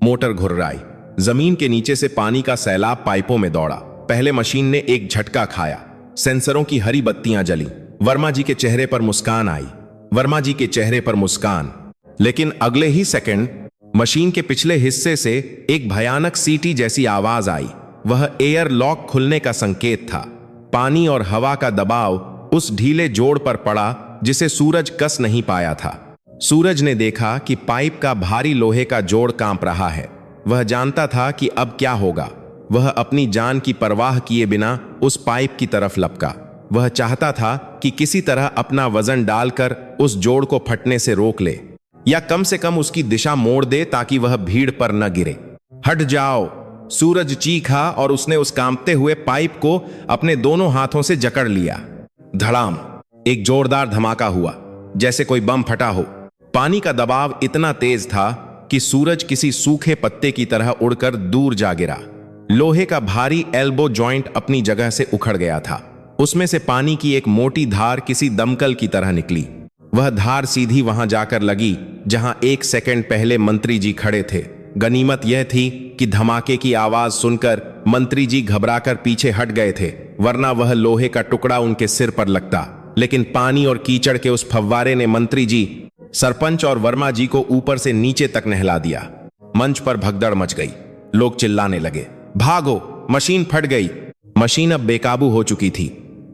मोटर घुर्राई। जमीन के नीचे से पानी का सैलाब पाइपों में दौड़ा। पहले मशीन ने एक झटका खाया। सेंसरों की हरी बत्तियां जली। वर्मा जी के चेहरे पर मुस्कान आई। वर्मा जी के चेहरे पर मुस्कान। लेकिन अगले ही सेकंड मशीन के पिछले हिस्से से एक भयानक सीटी जैसी आवाज आई। वह एयर लॉक खुलने का संकेत था। पानी और हवा का दबाव उस ढीले जोड़ पर पड़ा जिसे सूरज कस नहीं पाया था। सूरज ने देखा कि पाइप का भारी लोहे का जोड़ कांप रहा है। वह जानता था कि अब क्या होगा। वह अपनी जान की परवाह किए बिना उस पाइप की तरफ लपका। वह चाहता था कि किसी तरह अपना वजन डालकर उस जोड़ को फटने से रोक ले, या कम से कम उसकी दिशा मोड़ दे ताकि वह भीड़ पर न गिरे। हट जाओ, सूरज चीखा और उसने उस कांपते हुए पाइप को अपने दोनों हाथों से जकड़ लिया। धड़ाम, एक जोरदार धमाका हुआ, जैसे कोई बम फटा हो। पानी का दबाव इतना तेज था कि सूरज किसी सूखे पत्ते की तरह उड़कर दूर जा गिरा। लोहे का भारी एल्बो जॉइंट अपनी जगह से उखड़ गया था। उसमें से पानी की एक मोटी धार किसी दमकल की तरह निकली। वह धार सीधी वहां जाकर लगी जहां 1 सेकंड पहले मंत्री जी खड़े थे। गनीमत यह थी कि धमाके की आवाज सुनकर मंत्री जी घबराकर पीछे हट गए थे, वरना वह लोहे का टुकड़ा उनके सिर पर लगता। लेकिन पानी और कीचड़ के उस फव्वारे ने मंत्री जी, सरपंच और वर्मा जी को ऊपर से नीचे तक नहला दिया। मंच पर भगदड़ मच गई। लोग चिल्लाने लगे, भागो, मशीन फट गई। मशीन अब बेकाबू हो चुकी थी।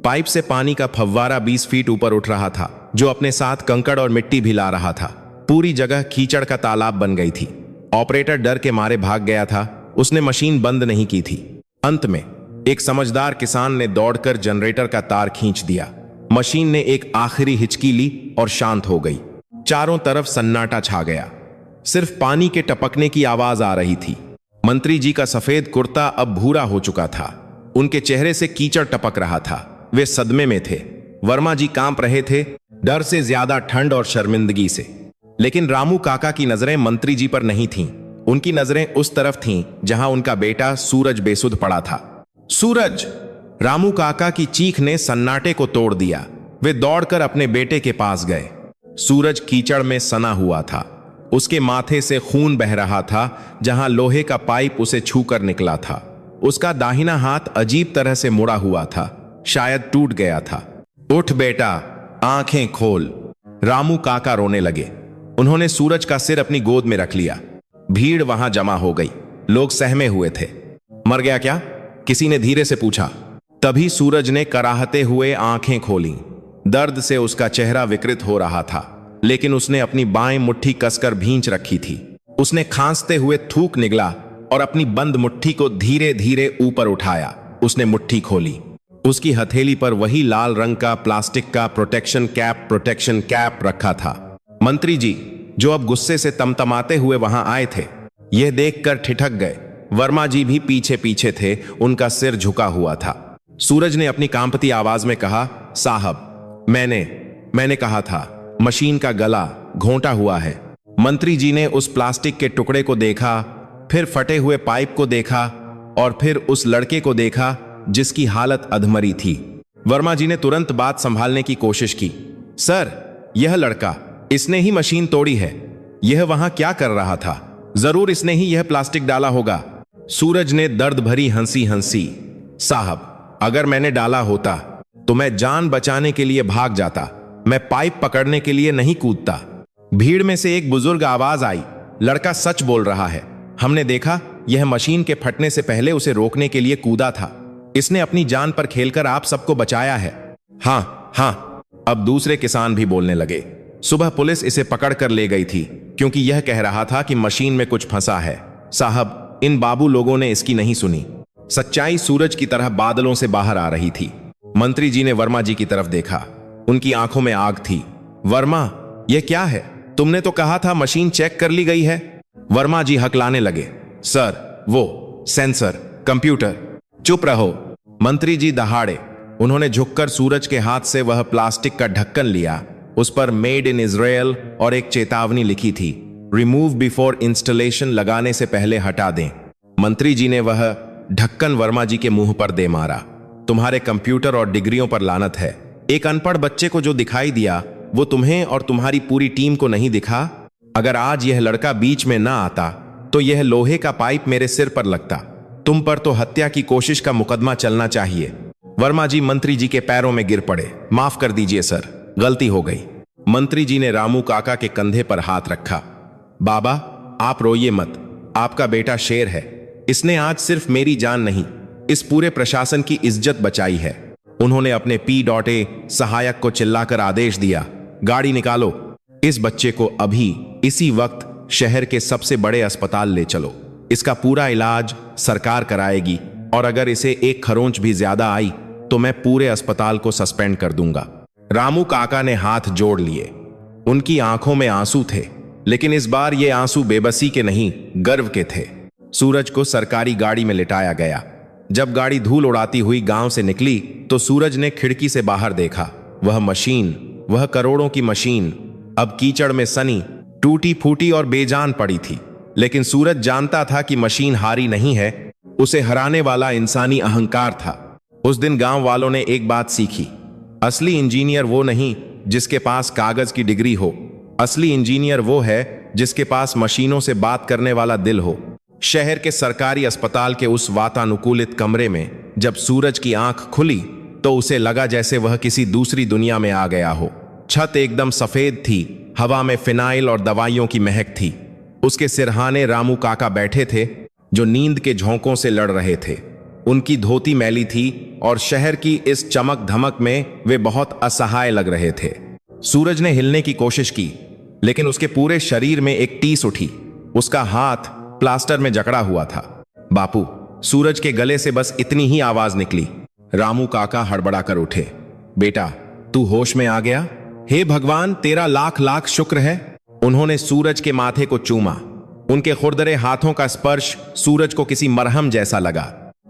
पाइप से पानी का फव्वारा 20 फीट ऊपर उठ रहा था, जो अपने साथ कंकड़ और मिट्टी भी ला रहा था। पूरी जगह कीचड़ का तालाब बन गई थी। ऑपरेटर डर के मारे भाग गया था। उसने मशीन बंद नहीं की थी। अंत में एक समझदार किसान ने दौड़कर जनरेटर का तार खींच दिया। मशीन ने एक आखिरी हिचकी ली और शांत हो गई। चारों तरफ सन्नाटा छा गया। सिर्फ पानी के टपकने की आवाज आ रही थी। मंत्री जी का सफेद कुर्ता अब भूरा हो चुका था। उनके चेहरे से कीचड़ टपक रहा था। वे सदमे में थे। वर्मा जी कांप रहे थे, डर से ज्यादा ठंड और शर्मिंदगी से। लेकिन रामू काका की नजरें मंत्री जी पर नहीं थीं। उनकी नजरें उस तरफ थीं जहां उनका बेटा सूरज बेसुध पड़ा था। सूरज! रामू काका की चीख ने सन्नाटे को तोड़ दिया। वे दौड़कर अपने बेटे के पास गए। सूरज कीचड़ में सना हुआ था। उसके माथे से खून बह रहा था जहां लोहे का पाइप उसे छूकर निकला था। उसका दाहिना हाथ अजीब तरह से मुड़ा हुआ था, शायद टूट गया था। उठ बेटा, आंखें खोल। रामू काका रोने लगे। उन्होंने सूरज का सिर अपनी गोद में रख लिया। भीड़ वहां जमा हो गई। लोग सहमे हुए थे। मर गया क्या? किसी ने धीरे से पूछा। तभी सूरज ने कराहते हुए आंखें खोली। दर्द से उसका चेहरा विकृत हो रहा था, लेकिन उसने अपनी बाएं मुट्ठी कसकर भींच रखी थी। उसने खांसते हुए थूक निगला और अपनी बंद मुट्ठी को धीरे धीरे ऊपर उठाया। उसने मुट्ठी खोली। उसकी हथेली पर वही लाल रंग का प्लास्टिक का प्रोटेक्शन कैप रखा था। मंत्री जी, जो अब गुस्से से तमतमाते हुए वहां आए थे, यह देखकर ठिठक गए। वर्मा जी भी पीछे पीछे थे। उनका सिर झुका हुआ था। सूरज ने अपनी कांपती आवाज में कहा, साहब, मैंने कहा था, मशीन का गला घोंटा हुआ है। मंत्री जी ने उस प्लास्टिक के टुकड़े को देखा, फिर फटे हुए पाइप को देखा और फिर उस लड़के को देखा जिसकी हालत अधमरी थी। वर्मा जी ने तुरंत बात संभालने की कोशिश की। सर, यह लड़का, इसने ही मशीन तोड़ी है। यह वहां क्या कर रहा था? जरूर इसने ही यह प्लास्टिक डाला होगा। सूरज ने दर्द भरी हंसी हंसी। साहब, अगर मैंने डाला होता तो मैं जान बचाने के लिए भाग जाता। मैं पाइप पकड़ने के लिए नहीं कूदता। भीड़ में से एक बुजुर्ग आवाज आई, लड़का सच बोल रहा है। हमने देखा, यह मशीन के फटने से पहले उसे रोकने के लिए कूदा था। इसने अपनी जान पर खेलकर आप सबको बचाया है। हाँ, अब दूसरे किसान भी बोलने लगे। सुबह पुलिस इसे पकड़ कर ले गई थी क्योंकि यह कह रहा था कि मशीन में कुछ फंसा है। साहब, इन बाबू लोगों ने इसकी नहीं सुनी। सच्चाई सूरज की तरह बादलों से बाहर आ रही थी। मंत्री जी ने वर्मा जी की तरफ देखा। उनकी आंखों में आग थी। वर्मा, यह क्या है? तुमने तो कहा था मशीन चेक कर ली गई है। वर्मा जी हकलाने लगे। सर, वो सेंसर, कंप्यूटर। चुप रहो। मंत्री जी दहाड़े। उन्होंने झुककर सूरज के हाथ से वह प्लास्टिक का ढक्कन लिया। उस पर मेड इन इजराइल और एक चेतावनी लिखी थी, रिमूव बिफोर इंस्टॉलेशन, लगाने से पहले हटा दें। मंत्री जी ने वह ढक्कन वर्मा जी के मुंह पर दे मारा। तुम्हारे कंप्यूटर और डिग्रियों पर लानत है। एक अनपढ़ बच्चे को जो दिखाई दिया वो तुम्हें और तुम्हारी पूरी टीम को नहीं दिखा। अगर आज यह लड़का बीच में ना आता तो यह लोहे का पाइप मेरे सिर पर लगता। तुम पर तो हत्या की कोशिश का मुकदमा चलना चाहिए। वर्मा जी मंत्री जी के पैरों में गिर पड़े। माफ कर दीजिए सर, गलती हो गई। मंत्री जी ने रामू काका के कंधे पर हाथ रखा। बाबा, आप रोइए मत। आपका बेटा शेर है। इसने आज सिर्फ मेरी जान नहीं, इस पूरे प्रशासन की इज्जत बचाई है। उन्होंने अपने P.A सहायक को चिल्लाकर आदेश दिया, गाड़ी निकालो। इस बच्चे को अभी इसी वक्त शहर के सबसे बड़े अस्पताल ले चलो। इसका पूरा इलाज सरकार कराएगी और अगर इसे एक खरोंच भी ज्यादा आई तो मैं पूरे अस्पताल को सस्पेंड कर दूंगा। रामू काका ने हाथ जोड़ लिए। उनकी आंखों में आंसू थे, लेकिन इस बार ये आंसू बेबसी के नहीं, गर्व के थे। सूरज को सरकारी गाड़ी में लिटाया गया। जब गाड़ी धूल उड़ाती हुई गांव से निकली तो सूरज ने खिड़की से बाहर देखा। वह मशीन, वह करोड़ों की मशीन, अब कीचड़ में सनी, टूटी फूटी और बेजान पड़ी थी। लेकिन सूरज जानता था कि मशीन हारी नहीं है, उसे हराने वाला इंसानी अहंकार था। उस दिन गांव वालों ने एक बात सीखी, असली इंजीनियर वो नहीं जिसके पास कागज की डिग्री हो, असली इंजीनियर वो है जिसके पास मशीनों से बात करने वाला दिल हो। शहर के सरकारी अस्पताल के उस वातानुकूलित कमरे में जब सूरज की आंख खुली तो उसे लगा जैसे वह किसी दूसरी दुनिया में आ गया हो। छत एकदम सफेद थी, हवा में फिनाइल और दवाइयों की महक थी। उसके सिरहाने रामू काका बैठे थे, जो नींद के झोंकों से लड़ रहे थे। उनकी धोती मैली थी और शहर की इस चमक धमक में वे बहुत असहाय लग रहे थे। सूरज ने हिलने की कोशिश की, लेकिन उसके पूरे शरीर में एक टीस उठी। उसका हाथ प्लास्टर में जकड़ा हुआ था। बापू, सूरज के गले से बस इतनी ही आवाज निकली। रामू काका हड़बड़ा कर उठे। बेटा, तू होश में आ गया? हे भगवान, तेरा लाख लाख शुक्र है। उन्होंने सूरज के माथे को चूमा। उनके खुरदरे हाथों का स्पर्श सूरज को किसी मरहम जैसा लगा।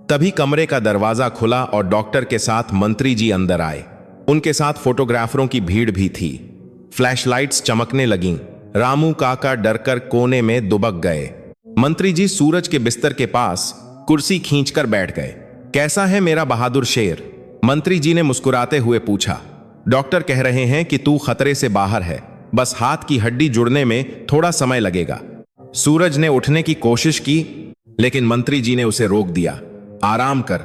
तभी कमरे का दरवाजा खुला और डॉक्टर के साथ मंत्री जी अंदर आए। उनके साथ फोटोग्राफरों की भीड़ भी थी। फ्लैशलाइट्स चमकने लगीं। रामू काका डरकर कोने में दुबक गए। मंत्री जी सूरज के बिस्तर के पास कुर्सी खींचकर बैठ गए। कैसा है मेरा बहादुर शेर? मंत्री जी ने मुस्कुराते हुए पूछा। डॉक्टर कह रहे हैं कि तू खतरे से बाहर है, बस हाथ की हड्डी जुड़ने में थोड़ा समय लगेगा। सूरज ने उठने की कोशिश की, लेकिन मंत्री जी ने उसे रोक दिया। आराम कर,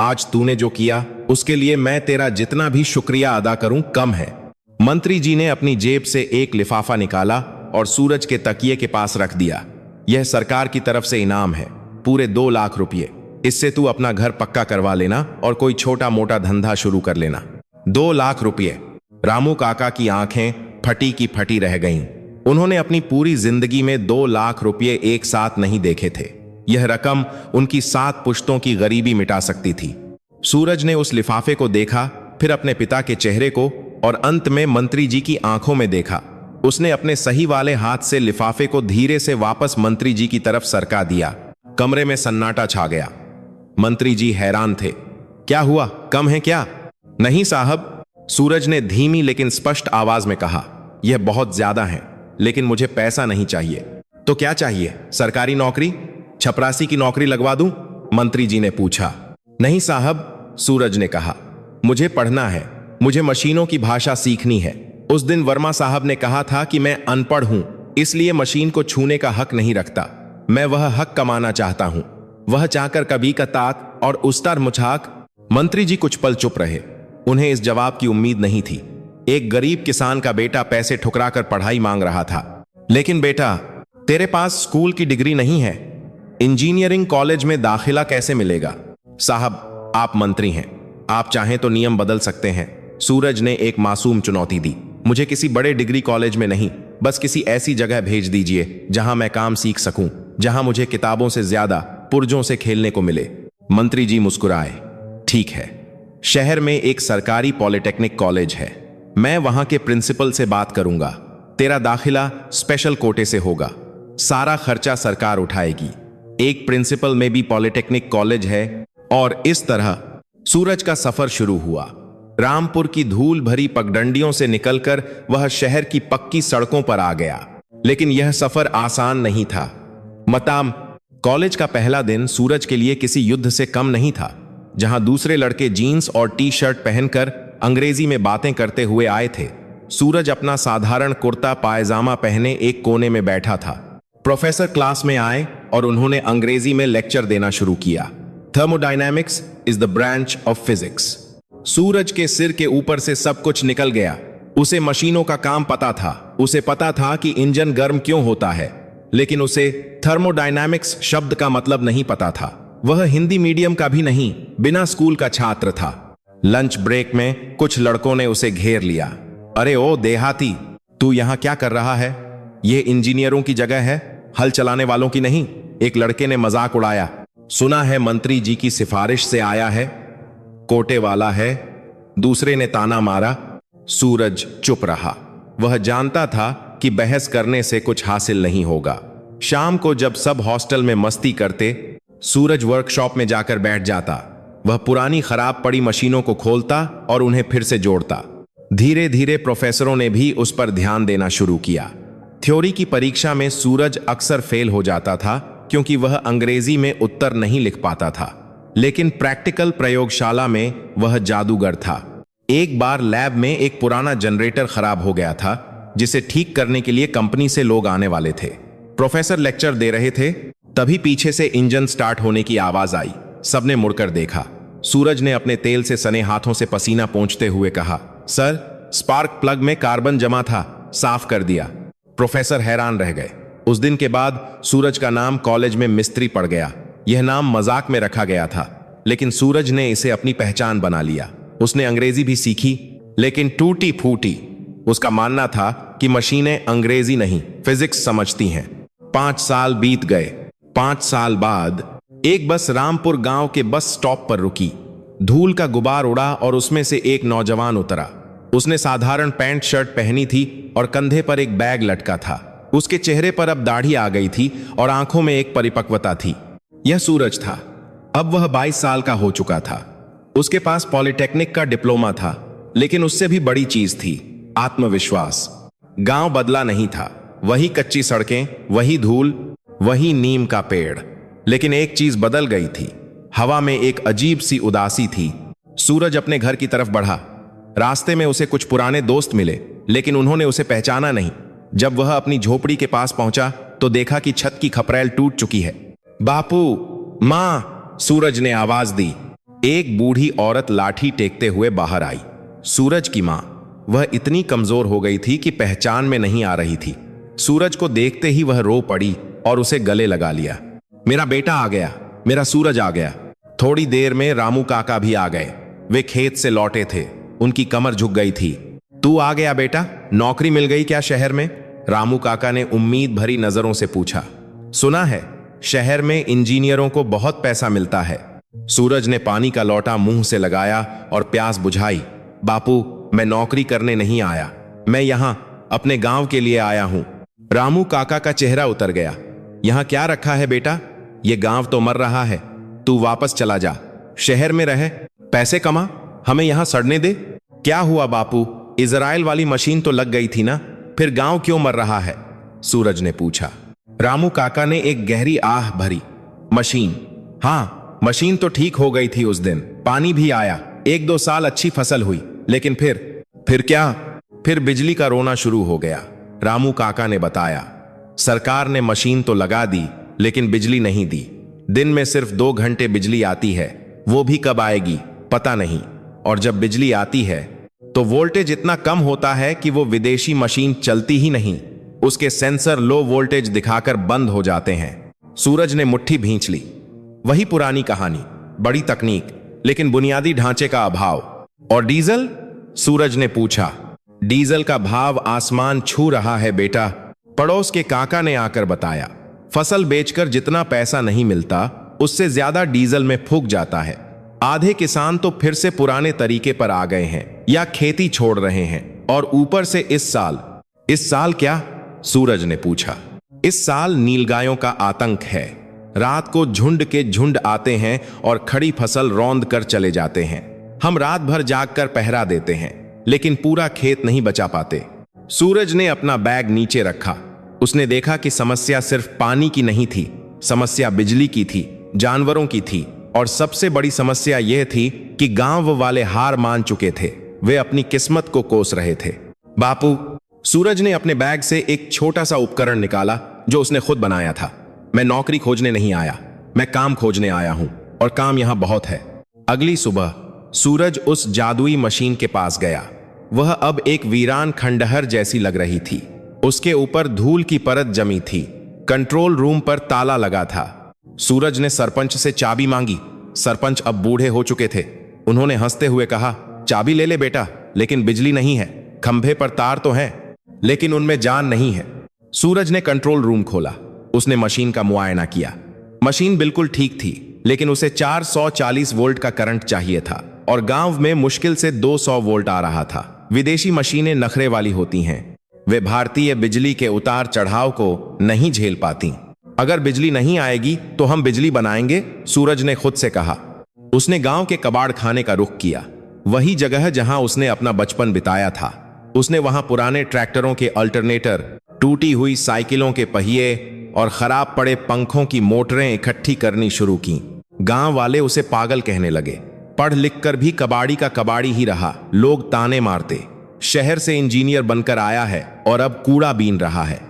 आज तूने जो किया उसके लिए मैं तेरा जितना भी शुक्रिया अदा करूं कम है। मंत्री जी ने अपनी जेब से एक लिफाफा निकाला और सूरज के तकिए के पास रख दिया। यह सरकार की तरफ से इनाम है, पूरे 2 लाख रुपये। इससे तू अपना घर पक्का करवा लेना और कोई छोटा मोटा धंधा शुरू कर लेना। 2 लाख रुपये। रामू काका की आंखें फटी की फटी रह गईं। उन्होंने अपनी पूरी जिंदगी में 2 लाख रुपये एक साथ नहीं देखे थे। यह रकम उनकी 7 पुश्तों की गरीबी मिटा सकती थी। सूरज ने उस लिफाफे को देखा, फिर अपने पिता के चेहरे को और अंत में मंत्री जी की आंखों में देखा। उसने अपने सही वाले हाथ से लिफाफे को धीरे से वापस मंत्री जी की तरफ सरका दिया। कमरे में सन्नाटा छा गया। मंत्री जी हैरान थे। क्या हुआ, कम है क्या? नहीं साहब, सूरज ने धीमी लेकिन स्पष्ट आवाज में कहा। यह बहुत ज्यादा है, लेकिन मुझे पैसा नहीं चाहिए। तो क्या चाहिए? सरकारी नौकरी, छपरासी की नौकरी लगवा दूं? मंत्री जी ने पूछा। नहीं साहब, सूरज ने कहा, मुझे पढ़ना है, मुझे मशीनों की भाषा सीखनी है। उस दिन वर्मा साहब ने कहा था कि मैं अनपढ़ हूं, इसलिए मशीन को छूने का हक नहीं रखता। मैं वह हक कमाना चाहता हूं, वह चाहकर कभी का तात और उस्तार मुछाक। मंत्री जी कुछ पल चुप रहे। उन्हें इस जवाब की उम्मीद नहीं थी। एक गरीब किसान का बेटा पैसे ठुकराकर पढ़ाई मांग रहा था। लेकिन बेटा, तेरे पास स्कूल की डिग्री नहीं है, इंजीनियरिंग कॉलेज में दाखिला कैसे मिलेगा? साहब, आप मंत्री हैं, आप चाहें तो नियम बदल सकते हैं। सूरज ने एक मासूम चुनौती दी। मुझे किसी बड़े डिग्री कॉलेज में नहीं, बस किसी ऐसी जगह भेज दीजिए जहां मैं काम सीख सकूं, जहां मुझे किताबों से ज्यादा पुर्जों से खेलने को मिले। मंत्री जी मुस्कुराए। ठीक है, शहर में एक सरकारी पॉलिटेक्निक कॉलेज है, मैं वहां के प्रिंसिपल से बात करूंगा। तेरा दाखिला स्पेशल कोटे से होगा, सारा खर्चा सरकार उठाएगी। एक प्रिंसिपल में भी पॉलिटेक्निक कॉलेज है। और इस तरह सूरज का सफर शुरू हुआ। रामपुर की धूल भरी पगडंडियों से निकलकर वह शहर की पक्की सड़कों पर आ गया। लेकिन यह सफर आसान नहीं था। मताम कॉलेज का पहला दिन सूरज के लिए किसी युद्ध से कम नहीं था। जहां दूसरे लड़के जीन्स और टी शर्ट पहनकर अंग्रेजी में बातें करते हुए आए थे, सूरज अपना साधारण कुर्ता पायजामा पहने एक कोने में बैठा था। प्रोफेसर क्लास में आए और उन्होंने अंग्रेजी में लेक्चर देना शुरू किया। Thermodynamics is the branch of physics. सूरज के सिर के ऊपर से सब कुछ निकल गया। उसे मशीनों का काम पता था, उसे पता था कि इंजन गर्म क्यों होता है, लेकिन उसे थर्मोडायनामिक्स शब्द का मतलब नहीं पता था। वह हिंदी मीडियम का भी नहीं, बिना स्कूल का छात्र था। लंच ब्रेक में कुछ लड़कों ने उसे घेर लिया। अरे ओ देहाती, तू यहां क्या कर रहा है? यह इंजीनियरों की जगह है, हल चलाने वालों की नहीं। एक लड़के ने मजाक उड़ाया। सुना है मंत्री जी की सिफारिश से आया है। कोटे वाला है, दूसरे ने ताना मारा। सूरज चुप रहा। वह जानता था कि बहस करने से कुछ हासिल नहीं होगा। शाम को जब सब हॉस्टल में मस्ती करते, सूरज वर्कशॉप में जाकर बैठ जाता। वह पुरानी खराब पड़ी मशीनों को खोलता और उन्हें फिर से जोड़ता। धीरे धीरे प्रोफेसरों ने भी उस पर ध्यान देना शुरू किया। थ्योरी की परीक्षा में सूरज अक्सर फेल हो जाता था क्योंकि वह अंग्रेजी में उत्तर नहीं लिख पाता था, लेकिन प्रैक्टिकल प्रयोगशाला में वह जादूगर था। एक बार लैब में एक पुराना जनरेटर खराब हो गया था जिसे ठीक करने के लिए कंपनी से लोग आने वाले थे। प्रोफेसर लेक्चर दे रहे थे, तभी पीछे से इंजन स्टार्ट होने की आवाज आई। सबने मुड़कर देखा। सूरज ने अपने तेल से सने हाथों से पसीना पोंछते हुए कहा, सर, स्पार्क प्लग में कार्बन जमा था, साफ कर दिया। प्रोफेसर हैरान रह गए। उस दिन के बाद सूरज का नाम कॉलेज में मिस्त्री पड़ गया। यह नाम मजाक में रखा गया था, लेकिन सूरज ने इसे अपनी पहचान बना लिया। उसने अंग्रेजी भी सीखी, लेकिन टूटी फूटी। उसका मानना था कि मशीनें अंग्रेजी नहीं, फिजिक्स समझती हैं। 5 साल बीत गए। 5 साल बाद एक बस रामपुर गांव के बस स्टॉप पर रुकी। धूल का गुबार उड़ा और उसमें से एक नौजवान उतरा। उसने साधारण पैंट शर्ट पहनी थी और कंधे पर एक बैग लटका था। उसके चेहरे पर अब दाढ़ी आ गई थी और आंखों में एक परिपक्वता थी। यह सूरज था। अब वह 22 साल का हो चुका था। उसके पास पॉलिटेक्निक का डिप्लोमा था, लेकिन उससे भी बड़ी चीज थी, आत्मविश्वास। गांव बदला नहीं था, वही कच्ची सड़कें, वही धूल, वही नीम का पेड़। लेकिन एक चीज बदल गई थी। हवा में एक अजीब सी उदासी थी। सूरज अपने घर की तरफ बढ़ा। रास्ते में उसे कुछ पुराने दोस्त मिले, लेकिन उन्होंने उसे पहचाना नहीं। जब वह अपनी झोपड़ी के पास पहुंचा तो देखा कि छत की खपरेल टूट चुकी है। बापू, मां, सूरज ने आवाज दी। एक बूढ़ी औरत लाठी टेकते हुए बाहर आई। सूरज की मां। वह इतनी कमजोर हो गई थी कि पहचान में नहीं आ रही थी। सूरज को देखते ही वह रो पड़ी और उसे गले लगा लिया। मेरा बेटा आ गया, मेरा सूरज आ गया। थोड़ी देर में रामू काका भी आ गए। वे खेत से लौटे थे। उनकी कमर झुक गई थी। तू आ गया बेटा, नौकरी मिल गई क्या शहर में? रामू काका ने उम्मीद भरी नजरों से पूछा। सुना है शहर में इंजीनियरों को बहुत पैसा मिलता है। सूरज ने पानी का लोटा मुंह से लगाया और प्यास बुझाई। बापू, मैं नौकरी करने नहीं आया, मैं यहां अपने गांव के लिए आया हूं। रामू काका का चेहरा उतर गया। यहां क्या रखा है बेटा? यह गांव तो मर रहा है। तू वापस चला जा, शहर में रह, पैसे कमा, हमें यहां सड़ने दे। क्या हुआ बापू, इजराइल वाली मशीन तो लग गई थी ना, फिर गांव क्यों मर रहा है? सूरज ने पूछा। रामू काका ने एक गहरी आह भरी। मशीन? हाँ, मशीन तो ठीक हो गई थी उस दिन, पानी भी आया, 1-2 साल अच्छी फसल हुई, लेकिन फिर क्या? फिर बिजली का रोना शुरू हो गया। रामू काका ने बताया। सरकार ने मशीन तो लगा दी, लेकिन बिजली नहीं दी। दिन में सिर्फ 2 घंटे बिजली आती है, वो भी कब आएगी पता नहीं। और जब बिजली आती है तो वोल्टेज इतना कम होता है कि वो विदेशी मशीन चलती ही नहीं। उसके सेंसर लो वोल्टेज दिखाकर बंद हो जाते हैं। सूरज ने मुट्ठी भींच ली। वही पुरानी कहानी, बड़ी तकनीक, लेकिन बुनियादी ढांचे का अभाव। और डीजल? सूरज ने पूछा। डीजल का भाव आसमान छू रहा है बेटा, पड़ोस के काका ने आकर बताया। फसल बेचकर जितना पैसा नहीं मिलता, उससे ज्यादा डीजल में फूक जाता है। आधे किसान तो फिर से पुराने तरीके पर आ गए हैं या खेती छोड़ रहे हैं। और ऊपर से इस साल क्या? सूरज ने पूछा। इस साल नीलगायों का आतंक है। रात को झुंड के झुंड आते हैं और खड़ी फसल रौंद कर चले जाते हैं। हम रात भर जागकर पहरा देते हैं, लेकिन पूरा खेत नहीं बचा पाते। सूरज ने अपना बैग नीचे रखा। उसने देखा कि समस्या सिर्फ पानी की नहीं थी, समस्या बिजली की थी, जानवरों की थी, और सबसे बड़ी समस्या यह थी कि गांव वाले हार मान चुके थे। वे अपनी किस्मत को कोस रहे थे। बापू, सूरज ने अपने बैग से एक छोटा सा उपकरण निकाला जो उसने खुद बनाया था। मैं नौकरी खोजने नहीं आया, मैं काम खोजने आया हूं, और काम यहां बहुत है। अगली सुबह सूरज उस जादुई मशीन के पास गया। वह अब एक वीरान खंडहर जैसी लग रही थी। उसके ऊपर धूल की परत जमी थी। कंट्रोल रूम पर ताला लगा था। सूरज ने सरपंच से चाबी मांगी। सरपंच अब बूढ़े हो चुके थे। उन्होंने हंसते हुए कहा, चाबी ले ले बेटा, लेकिन बिजली नहीं है। खंभे पर तार तो हैं, लेकिन उनमें जान नहीं है। सूरज ने कंट्रोल रूम खोला। उसने मशीन का मुआयना किया। मशीन बिल्कुल ठीक थी, लेकिन उसे 440 वोल्ट का करंट चाहिए था। और गांव में मुश्किल से 200 वोल्ट आ रहा था। विदेशी मशीनें नखरे वाली होती हैं, वे भारतीय बिजली के उतार चढ़ाव को नहीं झेल पाती। अगर बिजली नहीं आएगी तो हम बिजली बनाएंगे, सूरज ने खुद से कहा। उसने गांव के कबाड़ खाने का रुख किया, वही जगह जहां उसने अपना बचपन बिताया था। उसने वहां पुराने ट्रैक्टरों के अल्टरनेटर, टूटी हुई साइकिलों के पहिए और खराब पड़े पंखों की मोटरें इकट्ठी करनी शुरू की। गांव वाले उसे पागल कहने लगे। पढ़ लिख कर भी कबाड़ी का कबाड़ी ही रहा। लोग ताने मारते, शहर से इंजीनियर बनकर आया है और अब कूड़ा बीन रहा है।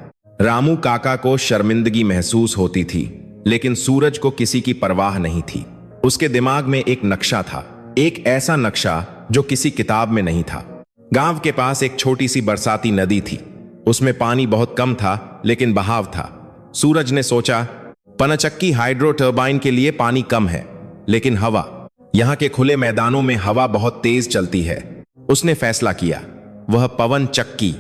रामू काका को शर्मिंदगी महसूस होती थी, लेकिन सूरज को किसी की परवाह नहीं थी। उसके दिमाग में एक नक्शा था, एक ऐसा नक्शा जो किसी किताब में नहीं था। गांव के पास एक छोटी सी बरसाती नदी थी। उसमें पानी बहुत कम था, लेकिन बहाव था। सूरज ने सोचा, पनचक्की हाइड्रो टर्बाइन के लिए पानी कम है, लेकिन हवा, यहां के खुले मैदानों में हवा बहुत तेज चलती है। उसने फैसला किया, वह पवन चक्की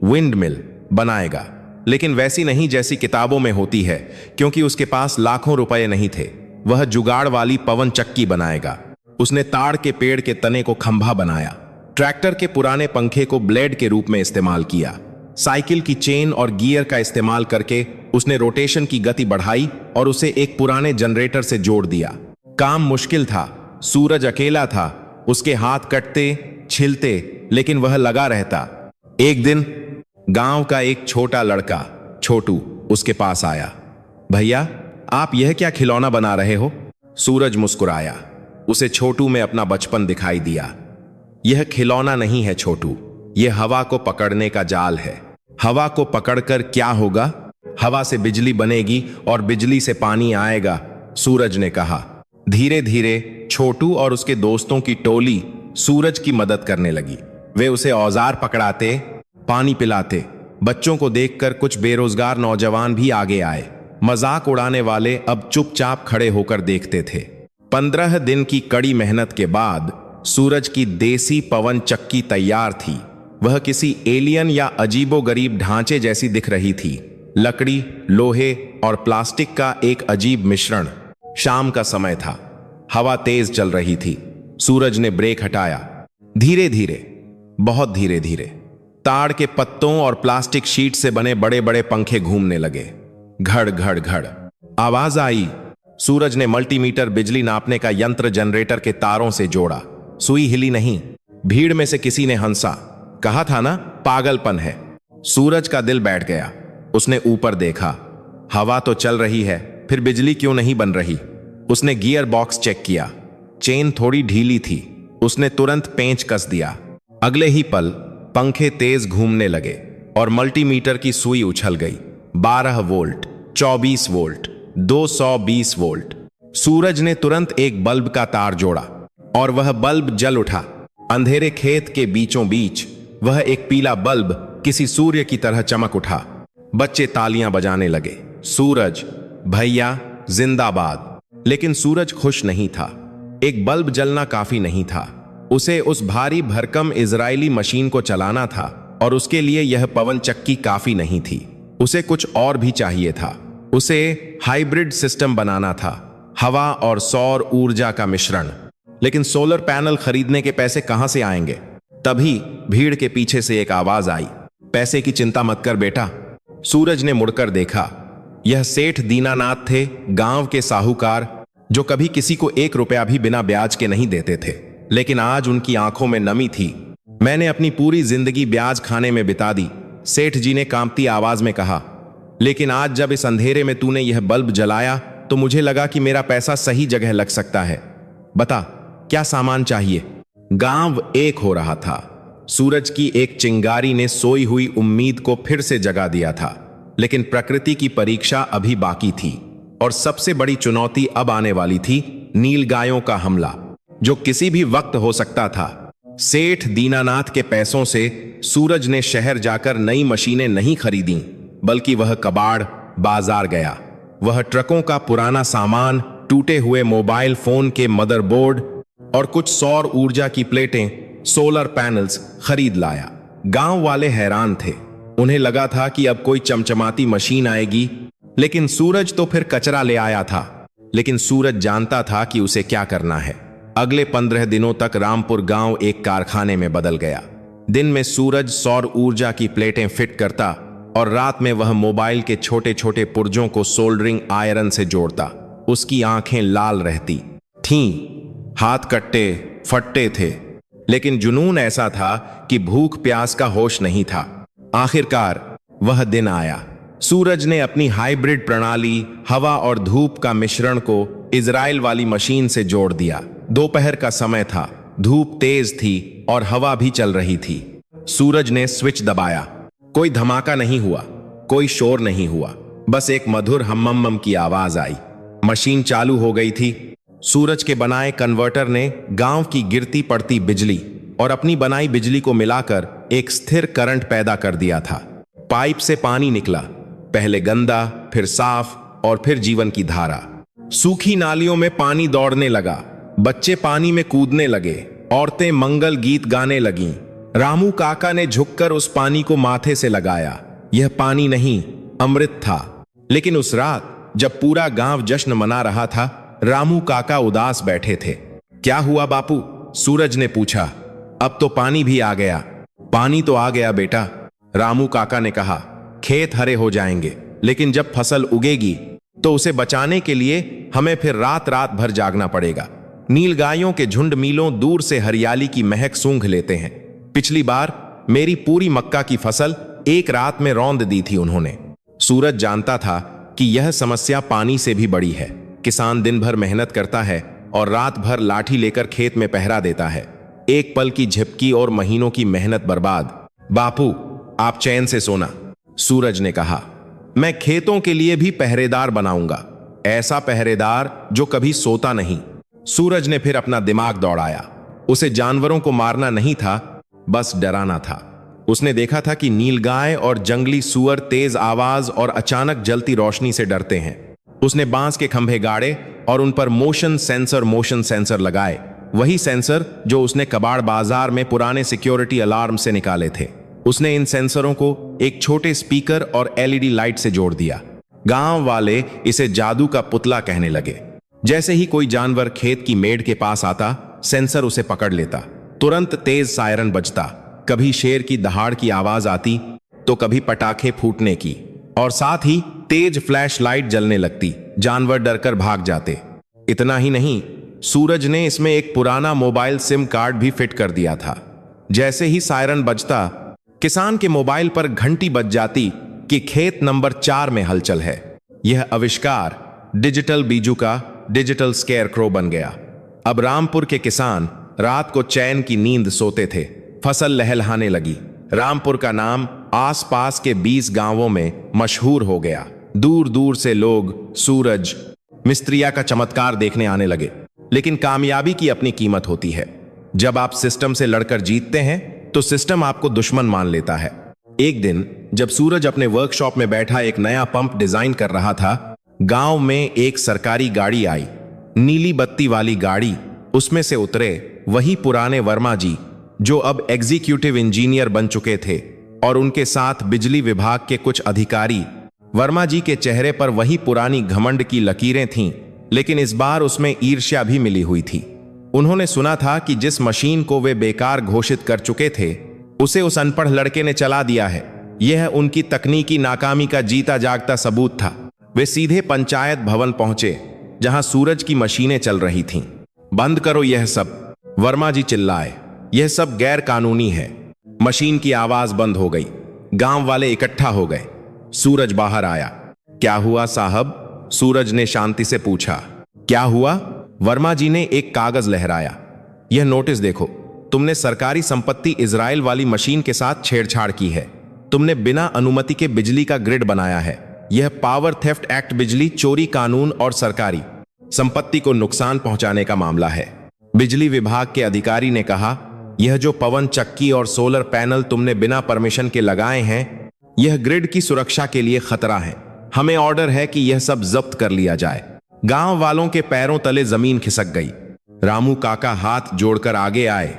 विंड मिल बनाएगा, लेकिन वैसी नहीं जैसी किताबों में होती है, क्योंकि उसके पास लाखों रुपए नहीं थे। वह जुगाड़ वाली पवन चक्की बनाएगा। उसने ताड़ के पेड़ के तने को खंभा बनाया, ट्रैक्टर के पुराने पंखे को ब्लेड के रूप में इस्तेमाल किया, साइकिल की चेन और गियर का इस्तेमाल करके उसने रोटेशन की गति बढ़ाई और उसे एक पुराने जनरेटर से जोड़ दिया। काम मुश्किल था, सूरज अकेला था, उसके हाथ कटते छिलते, लेकिन वह लगा रहता। एक दिन गांव का एक छोटा लड़का छोटू उसके पास आया। भैया, आप यह क्या खिलौना बना रहे हो? सूरज मुस्कुराया। उसे छोटू में अपना बचपन दिखाई दिया। यह खिलौना नहीं है छोटू, यह हवा को पकड़ने का जाल है। हवा को पकड़कर क्या होगा? हवा से बिजली बनेगी और बिजली से पानी आएगा, सूरज ने कहा। धीरे धीरे छोटू और उसके दोस्तों की टोली सूरज की मदद करने लगी। वे उसे औजार पकड़ाते, पानी पिलाते। बच्चों को देखकर कुछ बेरोजगार नौजवान भी आगे आए। मजाक उड़ाने वाले अब चुपचाप खड़े होकर देखते थे। 15 दिन की कड़ी मेहनत के बाद सूरज की देसी पवन चक्की तैयार थी। वह किसी एलियन या अजीबोगरीब ढांचे जैसी दिख रही थी। लकड़ी, लोहे और प्लास्टिक का एक अजीब मिश्रण। शाम का समय था, हवा तेज चल रही थी। सूरज ने ब्रेक हटाया। धीरे धीरे, बहुत धीरे धीरे ताड़ के पत्तों और प्लास्टिक शीट से बने बड़े बड़े पंखे घूमने लगे। घड़ घड़ घड़ आवाज आई। सूरज ने मल्टीमीटर बिजली नापने का यंत्र जनरेटर के तारों से जोड़ा। सुई हिली नहीं। भीड़ में से किसी ने हंसा, कहा था ना, पागलपन है। सूरज का दिल बैठ गया। उसने ऊपर देखा, हवा तो चल रही है, फिर बिजली क्यों नहीं बन रही? उसने गियर बॉक्स चेक किया, चेन थोड़ी ढीली थी। उसने तुरंत पेंच कस दिया। अगले ही पल पंखे तेज घूमने लगे और मल्टीमीटर की सुई उछल गई। 12 वोल्ट, 24 वोल्ट, 220 वोल्ट। सूरज ने तुरंत एक बल्ब का तार जोड़ा और वह बल्ब जल उठा। अंधेरे खेत के बीचों बीच वह एक पीला बल्ब किसी सूर्य की तरह चमक उठा। बच्चे तालियां बजाने लगे। सूरज, भैया, जिंदाबाद। लेकिन सूरज खुश नहीं था। एक बल्ब जलना काफी नहीं था। उसे उस भारी भरकम इजरायली मशीन को चलाना था और उसके लिए यह पवन चक्की काफी नहीं थी। उसे कुछ और भी चाहिए था। उसे हाइब्रिड सिस्टम बनाना था, हवा और सौर ऊर्जा का मिश्रण। लेकिन सोलर पैनल खरीदने के पैसे कहां से आएंगे? तभी भीड़ के पीछे से एक आवाज आई, पैसे की चिंता मत कर बेटा। सूरज ने मुड़कर देखा। यह सेठ दीनानाथ थे, गांव के साहूकार, जो कभी किसी को 1 रुपया भी बिना ब्याज के नहीं देते थे। लेकिन आज उनकी आंखों में नमी थी। मैंने अपनी पूरी जिंदगी ब्याज खाने में बिता दी, सेठ जी ने कांपती आवाज में कहा। लेकिन आज जब इस अंधेरे में तूने यह बल्ब जलाया तो मुझे लगा कि मेरा पैसा सही जगह लग सकता है। बता, क्या सामान चाहिए? गांव एक हो रहा था। सूरज की एक चिंगारी ने सोई हुई उम्मीद को फिर से जगा दिया था। लेकिन प्रकृति की परीक्षा अभी बाकी थी और सबसे बड़ी चुनौती अब आने वाली थी, नीलगायों का हमला, जो किसी भी वक्त हो सकता था। सेठ दीनानाथ के पैसों से सूरज ने शहर जाकर नई मशीनें नहीं खरीदी, बल्कि वह कबाड़ बाजार गया। वह ट्रकों का पुराना सामान, टूटे हुए मोबाइल फोन के मदरबोर्ड और कुछ सौर ऊर्जा की प्लेटें, सोलर पैनल्स खरीद लाया। गांव वाले हैरान थे। उन्हें लगा था कि अब कोई चमचमाती मशीन आएगी, लेकिन सूरज तो फिर कचरा ले आया था। लेकिन सूरज जानता था कि उसे क्या करना है। अगले 15 दिनों तक रामपुर गांव एक कारखाने में बदल गया। दिन में सूरज सौर ऊर्जा की प्लेटें फिट करता और रात में वह मोबाइल के छोटे छोटे पुर्जों को सोल्डरिंग आयरन से जोड़ता। उसकी आंखें लाल रहती थीं, हाथ कट्टे फट्टे थे, लेकिन जुनून ऐसा था कि भूख प्यास का होश नहीं था। आखिरकार वह दिन आया। सूरज ने अपनी हाइब्रिड प्रणाली हवा और धूप का मिश्रण को इजराइल वाली मशीन से जोड़ दिया। दोपहर का समय था, धूप तेज थी और हवा भी चल रही थी। सूरज ने स्विच दबाया। कोई धमाका नहीं हुआ, कोई शोर नहीं हुआ, बस एक मधुर हम्मम की आवाज आई। मशीन चालू हो गई थी। सूरज के बनाए कन्वर्टर ने गांव की गिरती पड़ती बिजली और अपनी बनाई बिजली को मिलाकर एक स्थिर करंट पैदा कर दिया था। पाइप से पानी निकला, पहले गंदा, फिर साफ और फिर जीवन की धारा। सूखी नालियों में पानी दौड़ने लगा, बच्चे पानी में कूदने लगे, औरतें मंगल गीत गाने लगीं। रामू काका ने झुककर उस पानी को माथे से लगाया। यह पानी नहीं, अमृत था। लेकिन उस रात जब पूरा गांव जश्न मना रहा था, रामू काका उदास बैठे थे। क्या हुआ बापू? सूरज ने पूछा। अब तो पानी भी आ गया। पानी तो आ गया बेटा, रामू काका ने कहा। खेत हरे हो जाएंगे, लेकिन जब फसल उगेगी तो उसे बचाने के लिए हमें फिर रात रात भर जागना पड़ेगा। नीलगायों के झुंड मीलों दूर से हरियाली की महक सूंघ लेते हैं। पिछली बार मेरी पूरी मक्का की फसल एक रात में रौंद दी थी उन्होंने। सूरज जानता था कि यह समस्या पानी से भी बड़ी है। किसान दिन भर मेहनत करता है और रात भर लाठी लेकर खेत में पहरा देता है। एक पल की झपकी और महीनों की मेहनत बर्बाद। बापू, आप चैन से सोना, सूरज ने कहा। मैं खेतों के लिए भी पहरेदार बनाऊंगा, ऐसा पहरेदार जो कभी सोता नहीं। सूरज ने फिर अपना दिमाग दौड़ाया। उसे जानवरों को मारना नहीं था, बस डराना था। उसने देखा था कि नीलगाय और जंगली सूअर तेज आवाज और अचानक जलती रोशनी से डरते हैं। उसने बांस के खंभे गाड़े और उन पर मोशन सेंसर लगाए, वही सेंसर जो उसने कबाड़ बाजार में पुराने सिक्योरिटी अलार्म से निकाले थे। उसने इन सेंसरों को एक छोटे स्पीकर और एलईडी लाइट से जोड़ दिया। गांव वाले इसे जादू का पुतला कहने लगे। जैसे ही कोई जानवर खेत की मेड़ के पास आता, सेंसर उसे पकड़ लेता। तुरंत तेज सायरन बजता, कभी शेर की दहाड़ की आवाज आती तो कभी पटाखे फूटने की, और साथ ही तेज फ्लैश लाइट जलने लगती। जानवर डरकर भाग जाते। इतना ही नहीं, सूरज ने इसमें एक पुराना मोबाइल सिम कार्ड भी फिट कर दिया था। जैसे ही सायरन बजता, किसान के मोबाइल पर घंटी बज जाती कि खेत नंबर 4 में हलचल है। यह आविष्कार डिजिटल बीजू का डिजिटल स्केयरक्रो बन गया। अब रामपुर के किसान रात को चैन की नींद सोते थे। फसल लहलहाने लगी। रामपुर का नाम आसपास के 20 गांवों में मशहूर हो गया। दूर दूर से लोग सूरज मिस्त्रिया का चमत्कार देखने आने लगे। लेकिन कामयाबी की अपनी कीमत होती है। जब आप सिस्टम से लड़कर जीतते हैं तो सिस्टम आपको दुश्मन मान लेता है। एक दिन जब सूरज अपने वर्कशॉप में बैठा एक नया पंप डिजाइन कर रहा था, गांव में एक सरकारी गाड़ी आई। नीली बत्ती वाली गाड़ी। उसमें से उतरे वही पुराने वर्मा जी, जो अब एग्जीक्यूटिव इंजीनियर बन चुके थे, और उनके साथ बिजली विभाग के कुछ अधिकारी। वर्मा जी के चेहरे पर वही पुरानी घमंड की लकीरें थीं, लेकिन इस बार उसमें ईर्ष्या भी मिली हुई थी। उन्होंने सुना था कि जिस मशीन को वे बेकार घोषित कर चुके थे, उसे उस अनपढ़ लड़के ने चला दिया है। यह उनकी तकनीकी नाकामी का जीता जागता सबूत था। वे सीधे पंचायत भवन पहुंचे, जहां सूरज की मशीनें चल रही थीं। बंद करो यह सब, वर्मा जी चिल्लाए। यह सब गैर कानूनी है। मशीन की आवाज बंद हो गई। गांव वाले इकट्ठा हो गए। सूरज बाहर आया। क्या हुआ साहब? सूरज ने शांति से पूछा। क्या हुआ? वर्मा जी ने एक कागज लहराया। यह नोटिस देखो, तुमने सरकारी संपत्ति इजराइल वाली मशीन के साथ छेड़छाड़ की है। तुमने बिना अनुमति के बिजली का ग्रिड बनाया है। यह पावर थेफ्ट एक्ट बिजली चोरी कानून और सरकारी संपत्ति को नुकसान पहुंचाने का मामला है। बिजली विभाग के अधिकारी ने कहा, यह जो पवन चक्की और सोलर पैनल तुमने बिना परमिशन के लगाए हैं, यह ग्रिड की सुरक्षा के लिए खतरा है। हमें ऑर्डर है कि यह सब जब्त कर लिया जाए। गांव वालों के पैरों तले जमीन खिसक गई। रामू काका हाथ जोड़कर आगे आए।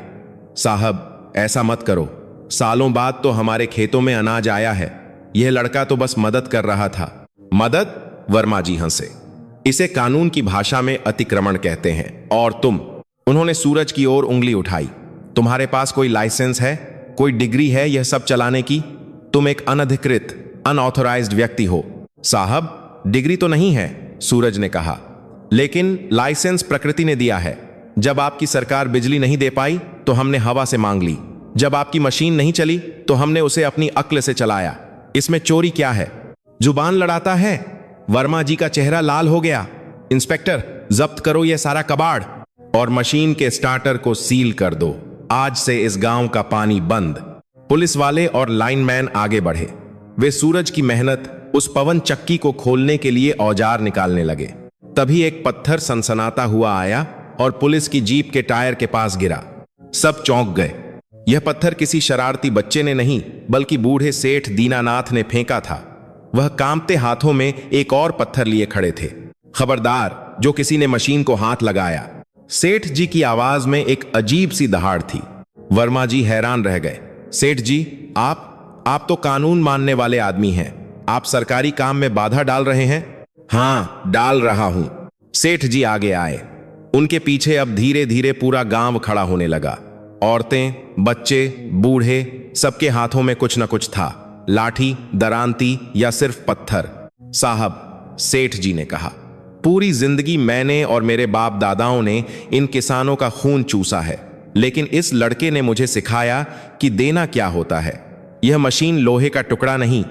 साहब, ऐसा मत करो। सालों बाद तो हमारे खेतों में अनाज आया है। यह लड़का तो बस मदद कर रहा था। मदद? वर्मा जी हंसे। इसे कानून की भाषा में अतिक्रमण कहते हैं। और तुम? उन्होंने सूरज की ओर उंगली उठाई। तुम्हारे पास कोई लाइसेंस है, कोई डिग्री है यह सब चलाने की? तुम एक अनधिकृत अनऑथोराइज्ड व्यक्ति हो। साहब, डिग्री तो नहीं है, सूरज ने कहा, लेकिन लाइसेंस प्रकृति ने दिया है। जब आपकी सरकार बिजली नहीं दे पाई तो हमने हवा से मांग ली। जब आपकी मशीन नहीं चली तो हमने उसे अपनी अक्ल से चलाया। इसमें चोरी क्या है? जुबान लड़ाता है। वर्मा जी का चेहरा लाल हो गया। इंस्पेक्टर, जब्त करो यह सारा कबाड़ और मशीन के स्टार्टर को सील कर दो। आज से इस गांव का पानी बंद। पुलिस वाले और लाइनमैन आगे बढ़े। वे सूरज की मेहनत उस पवन चक्की को खोलने के लिए औजार निकालने लगे। तभी एक पत्थर सनसनाता हुआ आया और पुलिस की जीप के टायर के पास गिरा। सब चौंक गए। यह पत्थर किसी शरारती बच्चे ने नहीं, बल्कि बूढ़े सेठ दीनानाथ ने फेंका था। वह कांपते हाथों में एक और पत्थर लिए खड़े थे। खबरदार, जो किसी ने मशीन को हाथ लगाया। सेठ जी की आवाज में एक अजीब सी दहाड़ थी। वर्मा जी हैरान रह गए। सेठ जी, आप तो कानून मानने वाले आदमी हैं। आप सरकारी काम में बाधा डाल रहे हैं? हाँ, डाल रहा हूं। सेठ जी आगे आए। उनके पीछे अब धीरे धीरे पूरा गांव खड़ा होने लगा। औरतें, बच्चे, बूढ़े, सबके हाथों में कुछ न कुछ था। लाठी, दरांती या सिर्फ पत्थर। साहब, सेठ जी ने कहा, पूरी जिंदगी मैंने और मेरे बाप दादाओं ने इन किसानों का खून चूसा है, लेकिन इस लड़के ने मुझे सिखाया कि देना क्या होता है। यह मशीन लोहे का टुकड़ा नहीं,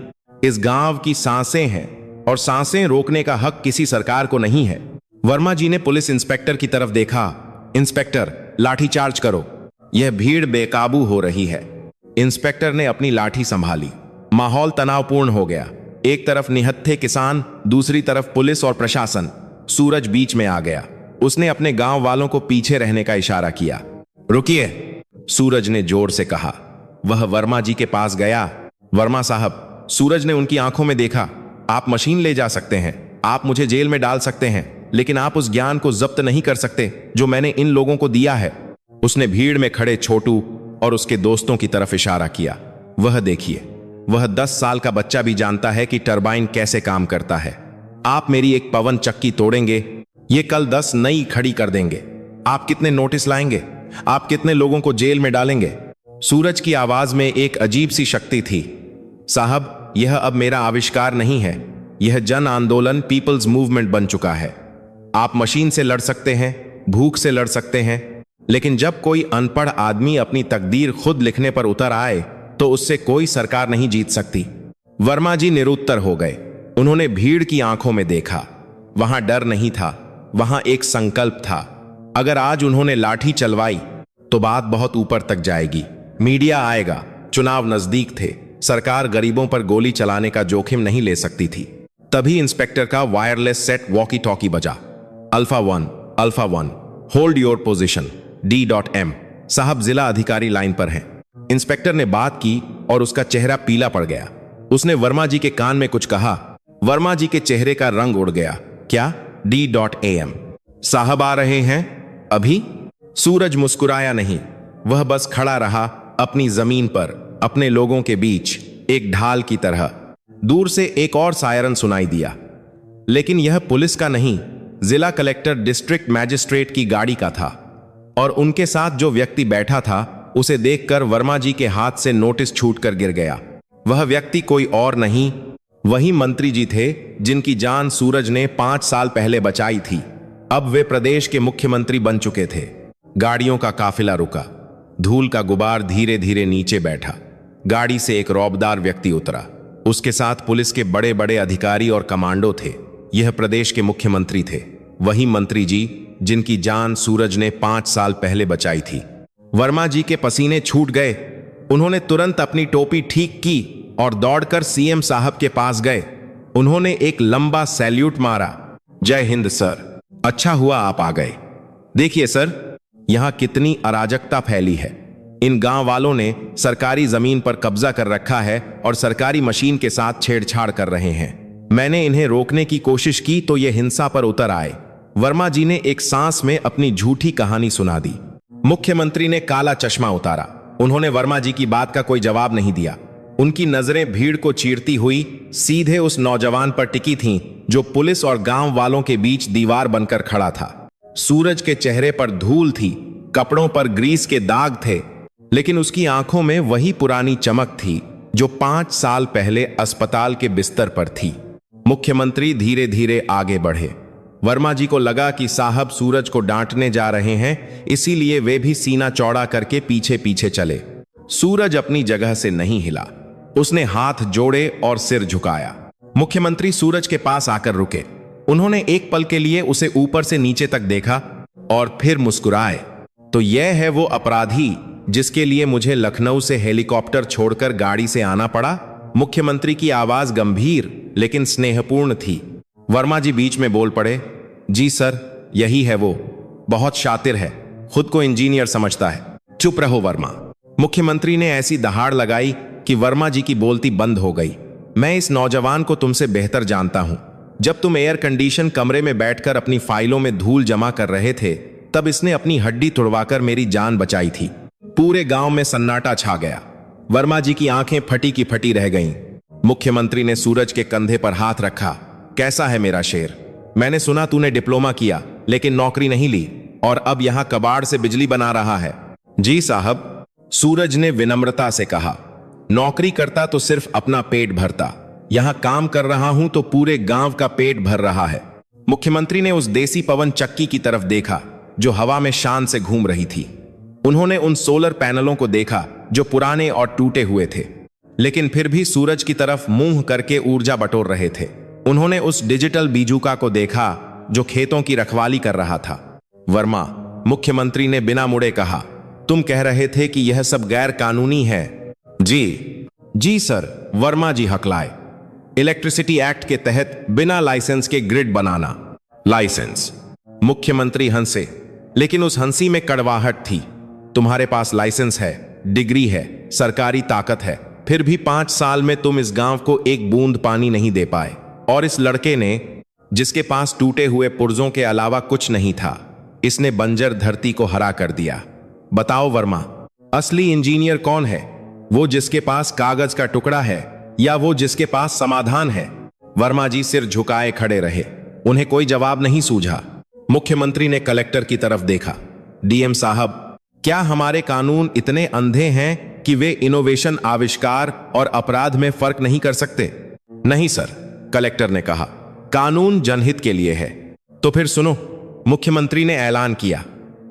इस गांव की सांसें हैं, और सांसें रोकने का हक किसी सरकार को नहीं है। वर्मा जी ने पुलिस इंस्पेक्टर की तरफ देखा। इंस्पेक्टर, लाठी चार्ज करो, यह भीड़ बेकाबू हो रही है। इंस्पेक्टर ने अपनी लाठी संभाली। माहौल तनावपूर्ण हो गया। एक तरफ निहत्थे किसान, दूसरी तरफ पुलिस और प्रशासन। सूरज बीच में आ गया। उसने अपने गांव वालों को पीछे रहने का इशारा किया। रुकिए, सूरज ने जोर से कहा। वह वर्मा जी के पास गया। वर्मा साहब, सूरज ने उनकी आंखों में देखा। आप मशीन ले जा सकते हैं, आप मुझे जेल में डाल सकते हैं, लेकिन आप उस ज्ञान को जब्त नहीं कर सकते जो मैंने इन लोगों को दिया है। उसने भीड़ में खड़े छोटू और उसके दोस्तों की तरफ इशारा किया। वह देखिए, वह 10 साल का बच्चा भी जानता है कि टरबाइन कैसे काम करता है। आप मेरी एक पवन चक्की तोड़ेंगे, ये कल 10 नई खड़ी कर देंगे। आप कितने नोटिस लाएंगे? आप कितने लोगों को जेल में डालेंगे? सूरज की आवाज में एक अजीब सी शक्ति थी। साहब, यह अब मेरा आविष्कार नहीं है, यह जन आंदोलन, पीपल्स मूवमेंट बन चुका है। आप मशीन से लड़ सकते हैं, भूख से लड़ सकते हैं, लेकिन जब कोई अनपढ़ आदमी अपनी तकदीर खुद लिखने पर उतर आए तो उससे कोई सरकार नहीं जीत सकती। वर्मा जी निरुत्तर हो गए। उन्होंने भीड़ की आंखों में देखा। वहां डर नहीं था, वहां एक संकल्प था। अगर आज उन्होंने लाठी चलवाई तो बात बहुत ऊपर तक जाएगी। मीडिया आएगा। चुनाव नजदीक थे। सरकार गरीबों पर गोली चलाने का जोखिम नहीं ले सकती थी। तभी इंस्पेक्टर का वायरलेस सेट वॉकी टॉकी बजा। Alpha one, hold your position, D.M। साहब, जिला अधिकारी लाइन पर हैं। इंस्पेक्टर ने बात की और उसका चेहरा पीला पड़ गया। उसने वर्मा जी के कान में कुछ कहा। वर्मा जी के चेहरे का रंग उड़ गया। क्या? D.AM। साहब आ रहे हैं अभी? सूरज मुस्कुराया नहीं। वह बस खड़ा रहा अपनी जमीन पर, अपने लोगों के बीच, एक ढाल की तरह। दूर से एक और सायरन सुनाई दिया, लेकिन यह पुलिस का नहीं, जिला कलेक्टर डिस्ट्रिक्ट मैजिस्ट्रेट की गाड़ी का था। और उनके साथ जो व्यक्ति बैठा था, उसे देखकर वर्मा जी के हाथ से नोटिस छूटकर गिर गया। वह व्यक्ति कोई और नहीं, वही मंत्री जी थे जिनकी जान सूरज ने 5 साल पहले बचाई थी। अब वे प्रदेश के मुख्यमंत्री बन चुके थे। गाड़ियों का काफिला रुका। धूल का गुबार धीरे धीरे नीचे बैठा। गाड़ी से एक रौबदार व्यक्ति उतरा। उसके साथ पुलिस के बड़े बड़े अधिकारी और कमांडो थे। यह प्रदेश के मुख्यमंत्री थे, वही मंत्री जी जिनकी जान सूरज ने 5 साल पहले बचाई थी। वर्मा जी के पसीने छूट गए। उन्होंने तुरंत अपनी टोपी ठीक की और दौड़कर सीएम साहब के पास गए। उन्होंने एक लंबा सैल्यूट मारा। जय हिंद सर, अच्छा हुआ आप आ गए। देखिए सर, यहां कितनी अराजकता फैली है। इन गांव वालों ने सरकारी जमीन पर कब्जा कर रखा है और सरकारी मशीन के साथ छेड़छाड़ कर रहे हैं। मैंने इन्हें रोकने की कोशिश की तो ये हिंसा पर उतर आए। वर्मा जी ने एक सांस में अपनी झूठी कहानी सुना दी। मुख्यमंत्री ने काला चश्मा उतारा। उन्होंने वर्मा जी की बात का कोई जवाब नहीं दिया। उनकी नजरें भीड़ को चीरती हुई सीधे उस नौजवान पर टिकी थीं जो पुलिस और गांव वालों के बीच दीवार बनकर खड़ा था। सूरज के चेहरे पर धूल थी, कपड़ों पर ग्रीस के दाग थे, लेकिन उसकी आंखों में वही पुरानी चमक थी जो 5 साल पहले अस्पताल के बिस्तर पर थी। मुख्यमंत्री धीरे धीरे आगे बढ़े। वर्मा जी को लगा कि साहब सूरज को डांटने जा रहे हैं, इसीलिए वे भी सीना चौड़ा करके पीछे पीछे चले। सूरज अपनी जगह से नहीं हिला। उसने हाथ जोड़े और सिर झुकाया। मुख्यमंत्री सूरज के पास आकर रुके। उन्होंने एक पल के लिए उसे ऊपर से नीचे तक देखा और फिर मुस्कुराए। तो यह है वो अपराधी जिसके लिए मुझे लखनऊ से हेलीकॉप्टर छोड़कर गाड़ी से आना पड़ा? मुख्यमंत्री की आवाज गंभीर लेकिन स्नेहपूर्ण थी। वर्मा जी बीच में बोल पड़े, जी सर, यही है वो। बहुत शातिर है, खुद को इंजीनियर समझता है। चुप रहो वर्मा। मुख्यमंत्री ने ऐसी दहाड़ लगाई कि वर्मा जी की बोलती बंद हो गई। मैं इस नौजवान को तुमसे बेहतर जानता हूं। जब तुम एयर कंडीशन कमरे में बैठकर अपनी फाइलों में धूल जमा कर रहे थे, तब इसने अपनी हड्डी तुड़वाकर मेरी जान बचाई थी। पूरे गांव में सन्नाटा छा गया। वर्मा जी की आंखें फटी की फटी रह गईं। मुख्यमंत्री ने सूरज के कंधे पर हाथ रखा। कैसा है मेरा शेर? मैंने सुना तूने डिप्लोमा किया लेकिन नौकरी नहीं ली और अब यहां कबाड़ से बिजली बना रहा है। जी साहब, सूरज ने विनम्रता से कहा। नौकरी करता तो सिर्फ अपना पेट भरता, यहां काम कर रहा हूं तो पूरे गांव का पेट भर रहा है। मुख्यमंत्री ने उस देसी पवन चक्की की तरफ देखा जो हवा में शान से घूम रही थी। उन्होंने उन सोलर पैनलों को देखा जो पुराने और टूटे हुए थे, लेकिन फिर भी सूरज की तरफ मुंह करके ऊर्जा बटोर रहे थे। उन्होंने उस डिजिटल बीजूका को देखा जो खेतों की रखवाली कर रहा था। वर्मा, मुख्यमंत्री ने बिना मुड़े कहा, तुम कह रहे थे कि यह सब गैर कानूनी है। जी सर, वर्मा जी हकलाए। इलेक्ट्रिसिटी एक्ट के तहत बिना लाइसेंस के ग्रिड बनाना। लाइसेंस? मुख्यमंत्री हंसे, लेकिन उस हंसी में कड़वाहट थी। तुम्हारे पास लाइसेंस है, डिग्री है, सरकारी ताकत है, फिर भी 5 साल में तुम इस गांव को एक बूंद पानी नहीं दे पाए। और इस लड़के ने, जिसके पास टूटे हुए पुर्जों के अलावा कुछ नहीं था, इसने बंजर धरती को हरा कर दिया। बताओ वर्मा, असली इंजीनियर कौन है? वो जिसके पास कागज का टुकड़ा है या वो जिसके पास समाधान है? वर्मा जी सिर झुकाए खड़े रहे। उन्हें कोई जवाब नहीं सूझा। मुख्यमंत्री ने कलेक्टर की तरफ देखा। डीएम साहब, क्या हमारे कानून इतने अंधे हैं कि वे इनोवेशन, आविष्कार और अपराध में फर्क नहीं कर सकते? नहीं सर, कलेक्टर ने कहा, कानून जनहित के लिए है। तो फिर सुनो, मुख्यमंत्री ने ऐलान किया,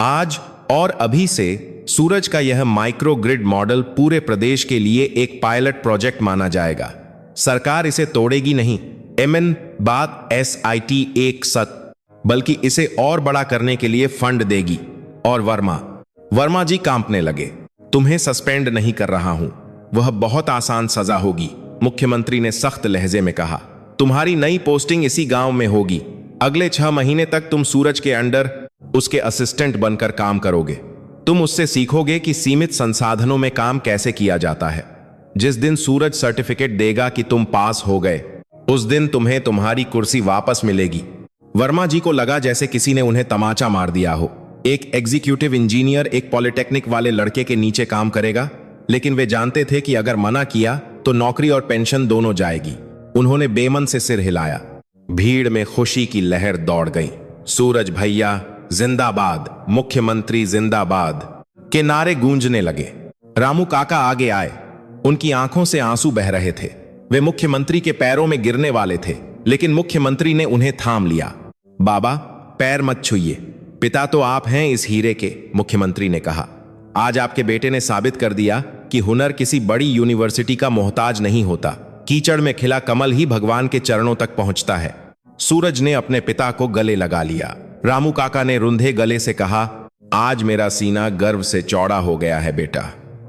आज और अभी से सूरज का यह माइक्रो ग्रिड मॉडल पूरे प्रदेश के लिए एक पायलट प्रोजेक्ट माना जाएगा। सरकार इसे तोड़ेगी नहीं, एमएन बात SIT एक सत, बल्कि इसे और बड़ा करने के लिए फंड देगी। और वर्मा जी कांपने लगे। तुम्हें सस्पेंड नहीं कर रहा हूं, वह बहुत आसान सजा होगी, मुख्यमंत्री ने सख्त लहजे में कहा। तुम्हारी नई पोस्टिंग इसी गांव में होगी। अगले 6 महीने तक तुम सूरज के अंडर उसके असिस्टेंट बनकर काम करोगे। तुम उससे सीखोगे कि सीमित संसाधनों में काम कैसे किया जाता है। जिस दिन सूरज सर्टिफिकेट देगा कि तुम पास हो गए, उस दिन तुम्हें तुम्हारी कुर्सी वापस मिलेगी। वर्मा जी को लगा जैसे किसी ने उन्हें तमाचा मार दिया हो। एक एग्जीक्यूटिव इंजीनियर एक पॉलिटेक्निक वाले लड़के के नीचे काम करेगा, लेकिन वे जानते थे कि अगर मना किया तो नौकरी और पेंशन दोनों जाएगी। उन्होंने बेमन से सिर हिलाया। भीड़ में खुशी की लहर दौड़ गई। सूरज भैया जिंदाबाद, मुख्यमंत्री जिंदाबाद के नारे गूंजने लगे। रामू काका आगे आए। उनकी आंखों से आंसू बह रहे थे। वे मुख्यमंत्री के पैरों में गिरने वाले थे, लेकिन मुख्यमंत्री ने उन्हें थाम लिया। बाबा, पैर मत छुइए, पिता तो आप हैं इस हीरे के, मुख्यमंत्री ने कहा। आज आपके बेटे ने साबित कर दिया कि हुनर किसी बड़ी यूनिवर्सिटी का मोहताज नहीं होता। कीचड़ में खिला कमल ही भगवान के चरणों तक पहुंचता है। सूरज ने अपने पिता को गले लगा लिया। रामू काका ने रुंधे गले से कहा, आज मेरा सीना गर्व से चौड़ा हो गया है बेटा।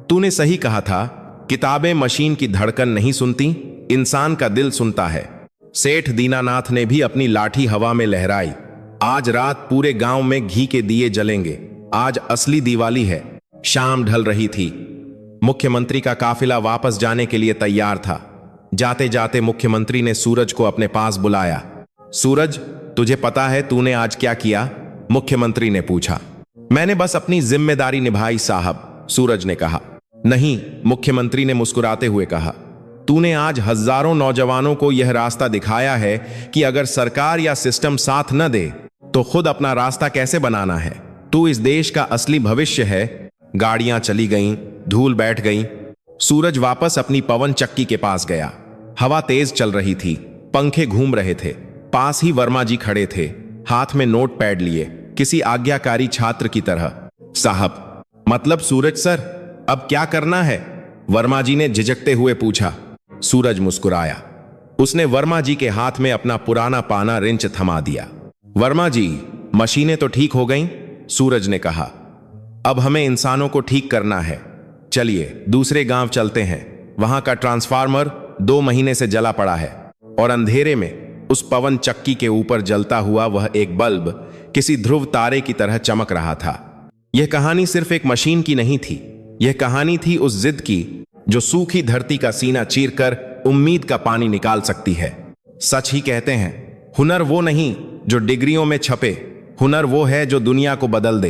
तूने सही कहा था, किताबें मशीन की धड़कन नहीं सुनती, इंसान का दिल सुनता है। सेठ दीनानाथ ने भी अपनी लाठी हवा में लहराई। आज रात पूरे गांव में घी के दिए जलेंगे। आज असली दिवाली है। शाम ढल रही थी। मुख्यमंत्री का काफिला वापस जाने के लिए तैयार था। जाते जाते मुख्यमंत्री ने सूरज को अपने पास बुलाया। सूरज, तुझे पता है तूने आज क्या किया? मुख्यमंत्री ने पूछा। मैंने बस अपनी जिम्मेदारी निभाई साहब, सूरज ने कहा। नहीं, मुख्यमंत्री ने मुस्कुराते हुए कहा, तूने आज हजारों नौजवानों को यह रास्ता दिखाया है कि अगर सरकार या सिस्टम साथ न दे तो खुद अपना रास्ता कैसे बनाना है। तू इस देश का असली भविष्य है। गाड़ियां चली गईं, धूल बैठ गई। सूरज वापस अपनी पवन चक्की के पास गया। हवा तेज चल रही थी, पंखे घूम रहे थे। पास ही वर्मा जी खड़े थे, हाथ में नोट पैड लिए, किसी आज्ञाकारी छात्र की तरह। साहब, मतलब सूरज सर, अब क्या करना है? वर्मा जी ने झिझकते हुए पूछा। सूरज मुस्कुराया। उसने वर्मा जी के हाथ में अपना पुराना पाना रिंच थमा दिया। वर्मा जी, मशीनें तो ठीक हो गईं, सूरज ने कहा। अब हमें इंसानों को ठीक करना है। चलिए दूसरे गांव चलते हैं। वहां का ट्रांसफार्मर 2 महीने से जला पड़ा है और अंधेरे में उस पवन चक्की के ऊपर जलता हुआ वह एक बल्ब किसी ध्रुव तारे की तरह चमक रहा था। यह कहानी सिर्फ एक मशीन की नहीं थी। यह कहानी थी उस जिद की जो सूखी धरती का सीना चीरकर उम्मीद का पानी निकाल सकती है। सच ही कहते हैं, हुनर वो नहीं जो डिग्रियों में छपे, हुनर वो है जो दुनिया को बदल दे।